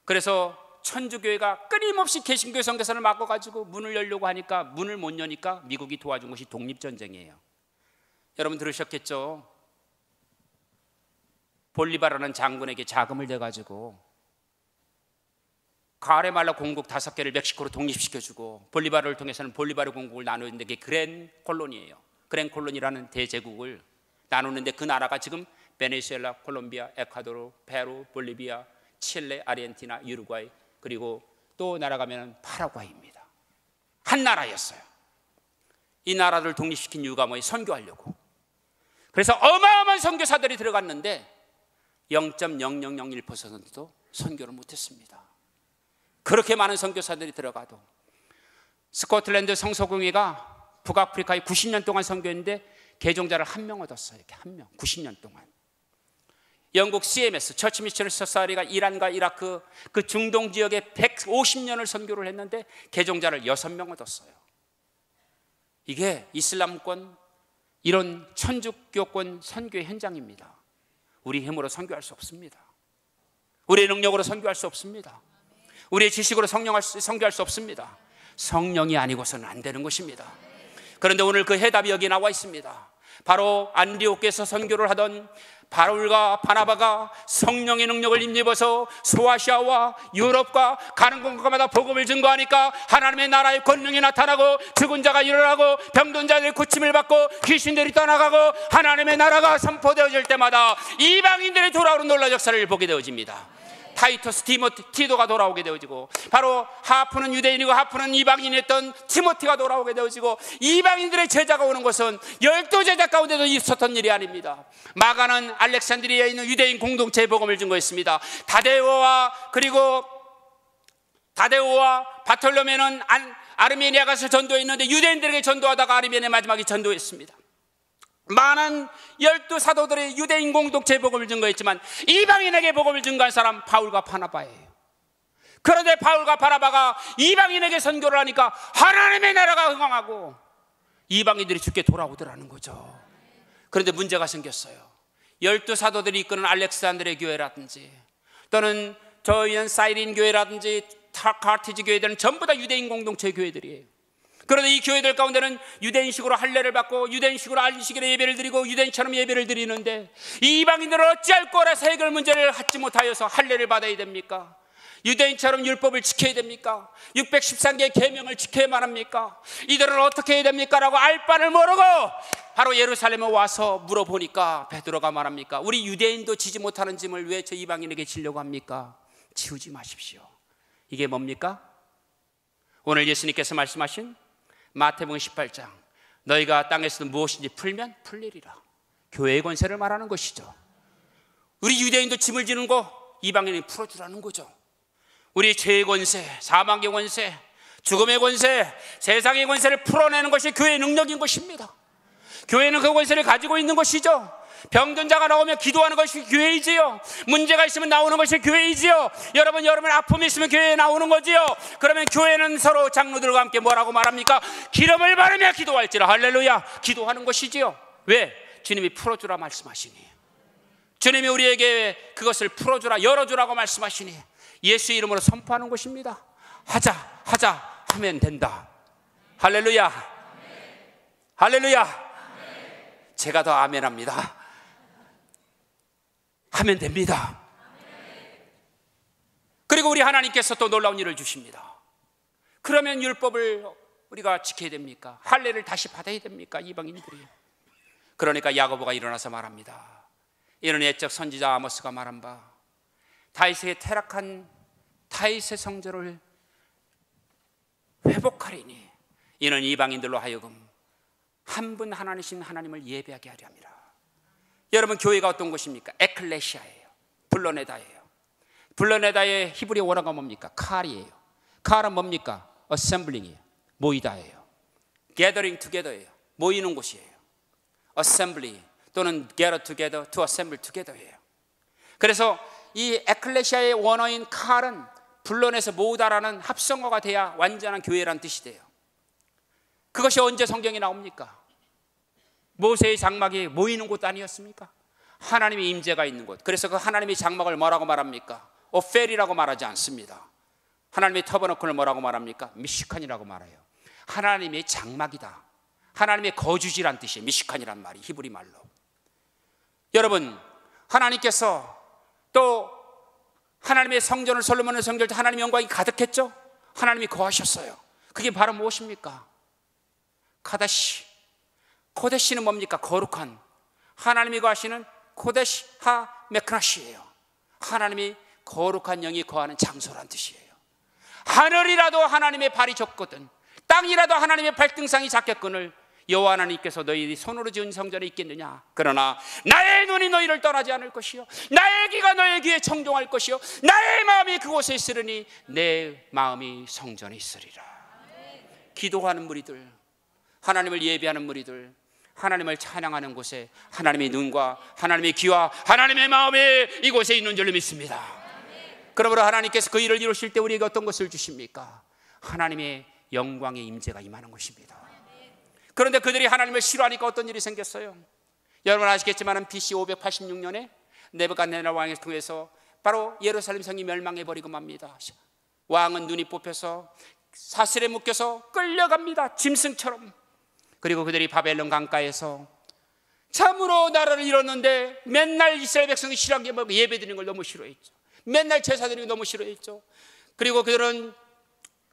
그래서 천주교회가 끊임없이 개신교 선교사를 맡아가지고 문을 열려고 하니까 문을 못 여니까 미국이 도와준 것이 독립전쟁이에요. 여러분 들으셨겠죠? 볼리바라는 장군에게 자금을 대가지고 가레말라 공국 5개를 멕시코로 독립시켜주고, 볼리바르를 통해서는 볼리바르 공국을 나누는데 그게 그랜 콜로니예요. 그랜 콜로니라는 대제국을 나누는데 그 나라가 지금 베네수엘라, 콜롬비아, 에콰도르, 페루, 볼리비아, 칠레, 아르헨티나, 우루과이, 그리고 또 날아가면 파라과이입니다. 한 나라였어요. 이 나라를 독립시킨 이유가 뭐예요? 선교하려고. 그래서 어마어마한 선교사들이 들어갔는데 0.0001%도 선교를 못했습니다. 그렇게 많은 선교사들이 들어가도 스코틀랜드 성서공회가 북아프리카에 90년 동안 선교했는데 개종자를 1명 얻었어요. 이렇게 1명, 90년 동안. 영국 CMS, 처치 미셔너리 소사이어티가 이란과 이라크 그 중동 지역에 150년을 선교를 했는데 개종자를 6명 얻었어요. 이게 이슬람권, 이런 천주교권 선교의 현장입니다. 우리 힘으로 선교할 수 없습니다. 우리의 능력으로 선교할 수 없습니다. 우리의 지식으로 선교할 수 없습니다. 성령이 아니고서는 안 되는 것입니다. 그런데 오늘 그 해답이 여기 나와 있습니다. 바로 안디옥에서 선교를 하던 바울과 바나바가 성령의 능력을 힘입어서 소아시아와 유럽과 가는 곳마다 복음을 증거하니까 하나님의 나라의 권능이 나타나고 죽은 자가 일어나고 병든 자들이 고침을 받고 귀신들이 떠나가고 하나님의 나라가 선포되어질 때마다 이방인들이 돌아오는 놀라운 역사를 보게 되어집니다. 타이터스, 티도가 돌아오게 되어지고, 바로 하프는 유대인이고 하프는 이방인이었던 티모티가 돌아오게 되어지고, 이방인들의 제자가 오는 것은 12제자 가운데도 있었던 일이 아닙니다. 마가는 알렉산드리아에 있는 유대인 공동체의 복음을 증거했습니다. 다데오와 바톨로메는 아르메니아 가서 전도했는데 유대인들에게 전도하다가 아르메니아 마지막에 전도했습니다. 많은 12사도들의 유대인 공동체의 복음을 증거했지만 이방인에게 복음을 증거한 사람 바울과 바나바예요. 그런데 바울과 바나바가 이방인에게 선교를 하니까 하나님의 나라가 흥황하고 이방인들이 주께 돌아오더라는 거죠. 그런데 문제가 생겼어요. 12사도들이 이끄는 알렉산드리아 교회라든지 또는 저희는 사이린 교회라든지 카르티지 교회들은 전부 다 유대인 공동체 교회들이에요. 그런데 이 교회들 가운데는 유대인식으로 할례를 받고 유대인식으로 안식일에 예배를 드리고 유대인처럼 예배를 드리는데 이 이방인들은 어찌할 거라서 해결 문제를 갖지 못하여서 할례를 받아야 됩니까? 유대인처럼 율법을 지켜야 됩니까? 613개의 계명을 지켜야만 합니까? 이들은 어떻게 해야 됩니까? 라고 알 바를 모르고 바로 예루살렘에 와서 물어보니까 베드로가 말합니까? 우리 유대인도 지지 못하는 짐을 왜 저 이방인에게 지려고 합니까? 지우지 마십시오. 이게 뭡니까? 오늘 예수님께서 말씀하신 마태복음 18장, 너희가 땅에서도 무엇인지 풀면 풀리리라. 교회의 권세를 말하는 것이죠. 우리 유대인도 짐을 지는 거 이방인이 풀어주라는 거죠. 우리 죄의 권세, 사망의 권세, 죽음의 권세, 세상의 권세를 풀어내는 것이 교회의 능력인 것입니다. 교회는 그 권세를 가지고 있는 것이죠. 병든 자가 나오면 기도하는 것이 교회이지요. 문제가 있으면 나오는 것이 교회이지요. 여러분 아픔이 있으면 교회에 나오는 거지요. 그러면 교회는 서로 장로들과 함께 뭐라고 말합니까? 기름을 바르며 기도할지라. 할렐루야. 기도하는 것이지요. 왜? 주님이 풀어주라 말씀하시니, 주님이 우리에게 그것을 풀어주라, 열어주라고 말씀하시니 예수 이름으로 선포하는 것입니다. 하자 하면 된다. 할렐루야. 할렐루야. 제가 더 아멘합니다. 하면 됩니다. 그리고 우리 하나님께서 또 놀라운 일을 주십니다. 그러면 율법을 우리가 지켜야 됩니까? 할례를 다시 받아야 됩니까? 이방인들이. 그러니까 야고보가 일어나서 말합니다. 이는 옛적 선지자 아모스가 말한 바, 다윗의 퇴락한 다윗의 성전을 회복하리니 이는 이방인들로 하여금 한 분 하나님이신 하나님을 예배하게 하려 함이라. 여러분, 교회가 어떤 곳입니까? 에클레시아예요. 블러네다예요. 블러네다의 히브리 원어가 뭡니까? 칼이에요. 칼은 뭡니까? 어셈블링이에요. 모이다예요. gathering together예요. 모이는 곳이에요. assembly 또는 gather together, to assemble together예요. 그래서 이 에클레시아의 원어인 칼은 불론에서 모으다라는 합성어가 돼야 완전한 교회라는 뜻이 돼요. 그것이 언제 성경에 나옵니까? 모세의 장막이 모이는 곳 아니었습니까? 하나님의 임재가 있는 곳. 그래서 그 하나님의 장막을 뭐라고 말합니까? 오펠이라고 말하지 않습니다. 하나님의 터버너클을 뭐라고 말합니까? 미시칸이라고 말해요. 하나님의 장막이다. 하나님의 거주지란 뜻이에요. 미시칸이란 말이 히브리 말로. 여러분, 하나님께서 또 하나님의 성전을, 솔로몬의 성전을 하나님의 영광이 가득했죠? 하나님이 거하셨어요. 그게 바로 무엇입니까? 카다시. 코데시는 뭡니까? 거룩한. 하나님이 거하시는 코데시 하 메크라시예요. 하나님이 거룩한 영이 거하는 장소란 뜻이에요. 하늘이라도 하나님의 발이 좁거든, 땅이라도 하나님의 발등상이 잡겠거늘 여호와 하나님께서 너희 손으로 지은 성전에 있겠느냐? 그러나 나의 눈이 너희를 떠나지 않을 것이요, 나의 귀가 너의 귀에 청종할 것이요, 나의 마음이 그곳에 있으리니 내 마음이 성전에 있으리라. 기도하는 무리들, 하나님을 예배하는 무리들, 하나님을 찬양하는 곳에 하나님의 눈과 하나님의 귀와 하나님의 마음이 이곳에 있는 줄로 믿습니다. 그러므로 하나님께서 그 일을 이루실 때 우리에게 어떤 것을 주십니까? 하나님의 영광의 임재가 임하는 것입니다. 그런데 그들이 하나님을 싫어하니까 어떤 일이 생겼어요? 여러분 아시겠지만 BC 586년에 네부갓네살 왕을 통해서 바로 예루살렘 성이 멸망해버리고 맙니다. 왕은 눈이 뽑혀서 사슬에 묶여서 끌려갑니다. 짐승처럼. 그리고 그들이 바벨론 강가에서 참으로 나라를 잃었는데 맨날 이스라엘 백성이 싫어한 게 뭐고, 예배드리는 걸 너무 싫어했죠. 맨날 제사 드리는 걸 너무 싫어했죠. 그리고 그들은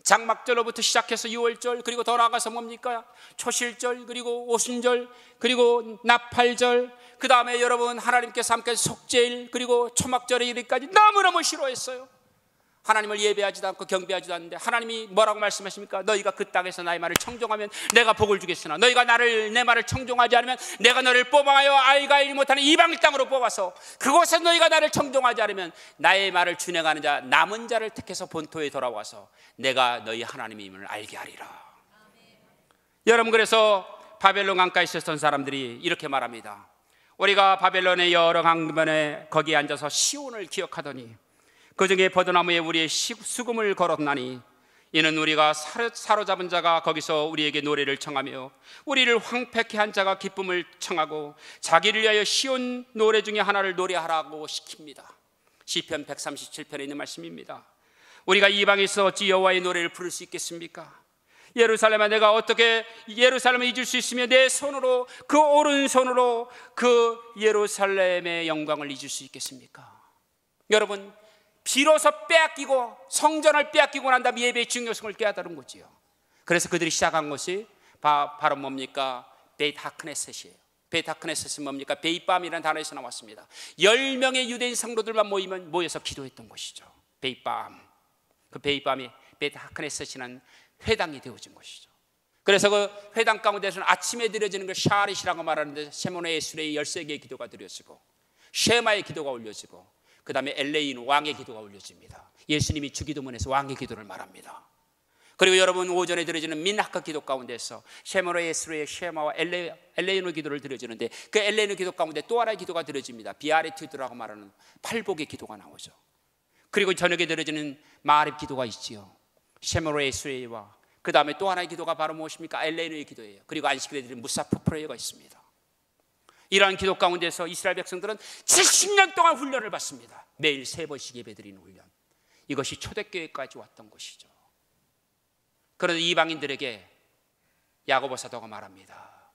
장막절로부터 시작해서 6월절, 그리고 더 나아가서 뭡니까? 초실절, 그리고 오순절, 그리고 나팔절, 그 다음에 여러분 하나님께서 함께 속죄일, 그리고 초막절에 이르기까지 너무너무 싫어했어요. 하나님을 예배하지도 않고 경배하지도 않는데 하나님이 뭐라고 말씀하십니까? 너희가 그 땅에서 나의 말을 청종하면 내가 복을 주겠으나 너희가 내 말을 청종하지 않으면 내가 너를 뽑아하여 아이가 일 못하는 이방 땅으로 뽑아서 그곳에서 너희가 나를 청종하지 않으면 나의 말을 준행하는 자 남은 자를 택해서 본토에 돌아와서 내가 너희 하나님임을 알게 하리라. 여러분, 그래서 바벨론 강가에 있었던 사람들이 이렇게 말합니다. 우리가 바벨론의 여러 강변에 거기에 앉아서 시온을 기억하더니 그 중에 버드나무에 우리의 수금을 걸었나니 이는 우리가 사로잡은 자가 거기서 우리에게 노래를 청하며 우리를 황폐케 한 자가 기쁨을 청하고 자기를 위하여 시온 노래 중에 하나를 노래하라고 시킵니다. 시편 137편에 있는 말씀입니다. 우리가 이방에 있어 어찌 여호와의 노래를 부를 수 있겠습니까? 예루살렘아, 내가 어떻게 예루살렘을 잊을 수 있으며 내 손으로, 그 오른손으로 그 예루살렘의 영광을 잊을 수 있겠습니까? 여러분, 비로소 빼앗기고 성전을 빼앗기고 난 다음에 예배의 중요성을 깨달은 거지요. 그래서 그들이 시작한 것이 바로 뭡니까? 베이트 하크네셋이에요. 베이트 하크네셋은 뭡니까? 베이밤이라는 단어에서 나왔습니다. 10명의 유대인 성도들만 모여서 기도했던 것이죠. 베이밤. 그 베이밤이 베이트 하크네셋이라는 회당이 되어진 것이죠. 그래서 그 회당 가운데서는 아침에 드려지는 걸 샤릿이라고 말하는데 세모네 예술의 13개의 기도가 드려지고 쉐마의 기도가 올려지고 그 다음에 엘레인 왕의 기도가 올려집니다. 예수님이 주기도문에서 왕의 기도를 말합니다. 그리고 여러분 오전에 드려지는 민학과 기도 가운데서 쉐마로 예스루의 쉐마와 엘레이노 기도를 드려주는데 그 엘레이노 기도 가운데 또 하나의 기도가 드려집니다. 비아레튜드라고 말하는 팔복의 기도가 나오죠. 그리고 저녁에 드려지는 마립 기도가 있지요. 쉐마로 예스루와 그 다음에 또 하나의 기도가 바로 무엇입니까? 엘레이노의 기도예요. 그리고 안식일에 드리는 무사프 프레이어가 있습니다. 이러한 기도 가운데서 이스라엘 백성들은 70년 동안 훈련을 받습니다. 매일 3번씩 예배드리는 훈련. 이것이 초대교회까지 왔던 것이죠. 그런데 이방인들에게 야고보 사도가 말합니다.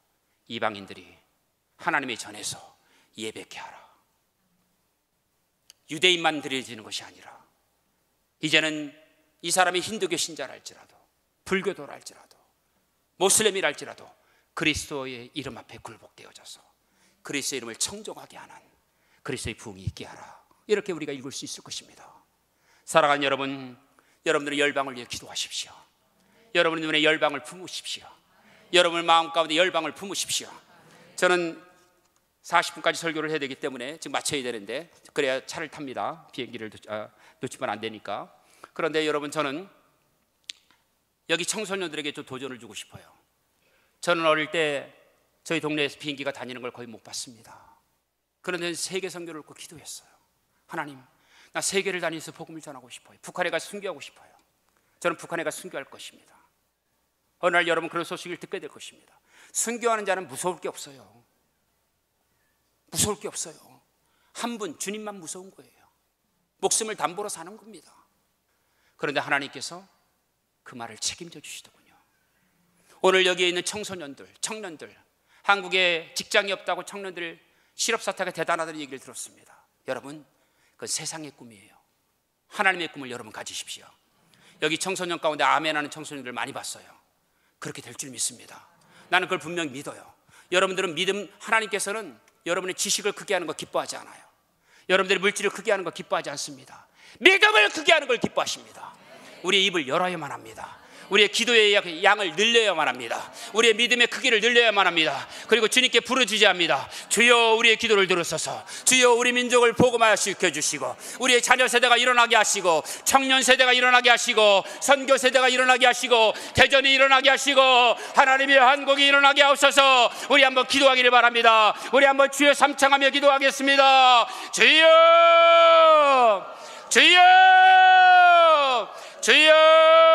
이방인들이 하나님의 전에서 예배케 하라. 유대인만 드려지는 것이 아니라 이제는 이 사람이 힌두교 신자랄지라도 불교도랄지라도 모슬렘이랄지라도 그리스도의 이름 앞에 굴복되어져서 그리스도의 이름을 청종하게 하는 그리스도의 부흥이 있게 하라. 이렇게 우리가 읽을 수 있을 것입니다. 사랑하는 여러분, 여러분들의 열방을 위해 기도하십시오. 여러분의 눈에 열방을 품으십시오. 여러분의 마음 가운데 열방을 품으십시오. 저는 40분까지 설교를 해야 되기 때문에 지금 맞춰야 되는데 그래야 차를 탑니다. 비행기를 놓치면 안 되니까. 그런데 여러분, 저는 여기 청소년들에게 좀 도전을 주고 싶어요. 저는 어릴 때 저희 동네에서 비행기가 다니는 걸 거의 못 봤습니다. 그런데 세계 선교를 꼭 기도했어요. 하나님, 나 세계를 다니면서 복음을 전하고 싶어요. 북한에 가서 순교하고 싶어요. 저는 북한에 가서 순교할 것입니다. 어느 날 여러분 그런 소식을 듣게 될 것입니다. 순교하는 자는 무서울 게 없어요. 무서울 게 없어요. 한 분, 주님만 무서운 거예요. 목숨을 담보로 사는 겁니다. 그런데 하나님께서 그 말을 책임져 주시더군요. 오늘 여기에 있는 청소년들, 청년들, 한국에 직장이 없다고 청년들 실업사태가 대단하다는 얘기를 들었습니다. 여러분, 그건 세상의 꿈이에요. 하나님의 꿈을 여러분 가지십시오. 여기 청소년 가운데 아멘하는 청소년들 많이 봤어요. 그렇게 될 줄 믿습니다. 나는 그걸 분명히 믿어요. 여러분들은 믿음, 하나님께서는 여러분의 지식을 크게 하는 거 기뻐하지 않아요. 여러분들의 물질을 크게 하는 거 기뻐하지 않습니다. 믿음을 크게 하는 걸 기뻐하십니다. 우리의 입을 열어야만 합니다. 우리의 기도의 양을 늘려야만 합니다. 우리의 믿음의 크기를 늘려야만 합니다. 그리고 주님께 부르짖어야 주여 우리의 기도를 들으소서. 주여 우리 민족을 복음화시켜 주시고 우리의 자녀 세대가 일어나게 하시고 청년 세대가 일어나게 하시고 선교 세대가 일어나게 하시고 대전이 일어나게 하시고 하나님의 한국이 일어나게 하옵소서. 우리 한번 기도하기를 바랍니다. 우리 한번 주여 삼창하며 기도하겠습니다. 주여 주여 주여.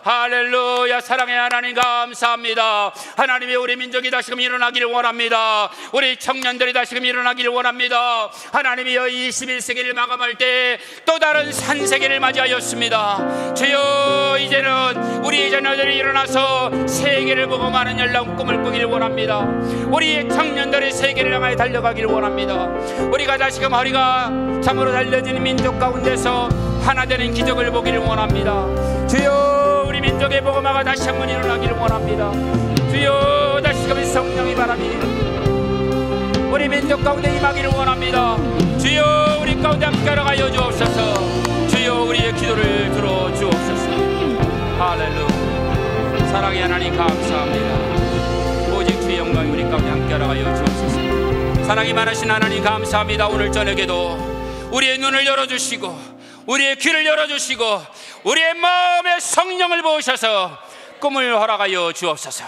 할렐루야. 사랑의 하나님 감사합니다. 하나님의 우리 민족이 다시금 일어나기를 원합니다. 우리 청년들이 다시금 일어나기를 원합니다. 하나님이 21세기를 마감할 때 또 다른 산세기를 맞이하였습니다. 주여, 이제는 우리 자녀들이 일어나서 세계를 복음하는 연락 꿈을 꾸기를 원합니다. 우리 청년들의 세계를 향하여 달려가기를 원합니다. 우리가 다시금 허리가 참으로 달려지는 민족 가운데서 하나 되는 기적을 보기를 원합니다. 주여, 우리 민족의 복음화가 다시 한번 일어나기를 원합니다. 주여, 다시금 성령이 바랍니다. 우리 민족 가운데 임하기를 원합니다. 주여, 우리 가운데 함께하러 가여 주옵소서. 주여, 우리의 기도를 들어 주옵소서. 할렐루야. 사랑의 하나님 감사합니다. 오직 주의 영광이 우리 가운데 함께하러 가여 주옵소서. 사랑이 많으신 하나님 감사합니다. 오늘 저녁에도 우리의 눈을 열어주시고 우리의 귀를 열어주시고 우리의 마음에 성령을 부으셔서 꿈을 허락하여 주옵소서.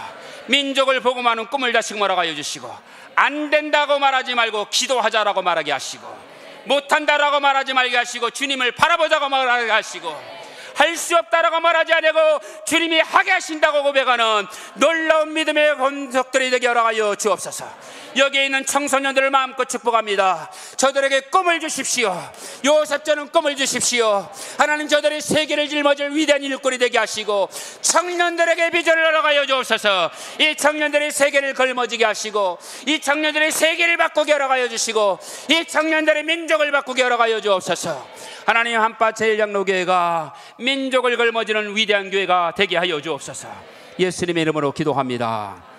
민족을 복음하는 꿈을 다시 허락하여 주시고 안 된다고 말하지 말고 기도하자라고 말하게 하시고 못한다라고 말하지 말게 하시고 주님을 바라보자고 말하게 하시고 할 수 없다라고 말하지 않고 주님이 하게 하신다고 고백하는 놀라운 믿음의 권속들이 되게 허락하여 주옵소서. 여기에 있는 청소년들을 마음껏 축복합니다. 저들에게 꿈을 주십시오. 요셉처럼 꿈을 주십시오. 하나님, 저들이 세계를 짊어질 위대한 일꾼이 되게 하시고 청년들에게 비전을 허락하여 주옵소서. 이 청년들이 세계를 걸머지게 하시고 이 청년들이 세계를 바꾸게 허락하여 주시고 이 청년들의 민족을 바꾸게 허락하여 주옵소서. 하나님, 한파 제일장로교회가 민족을 걸머지는 위대한 교회가 되게 하여 주옵소서. 예수님의 이름으로 기도합니다.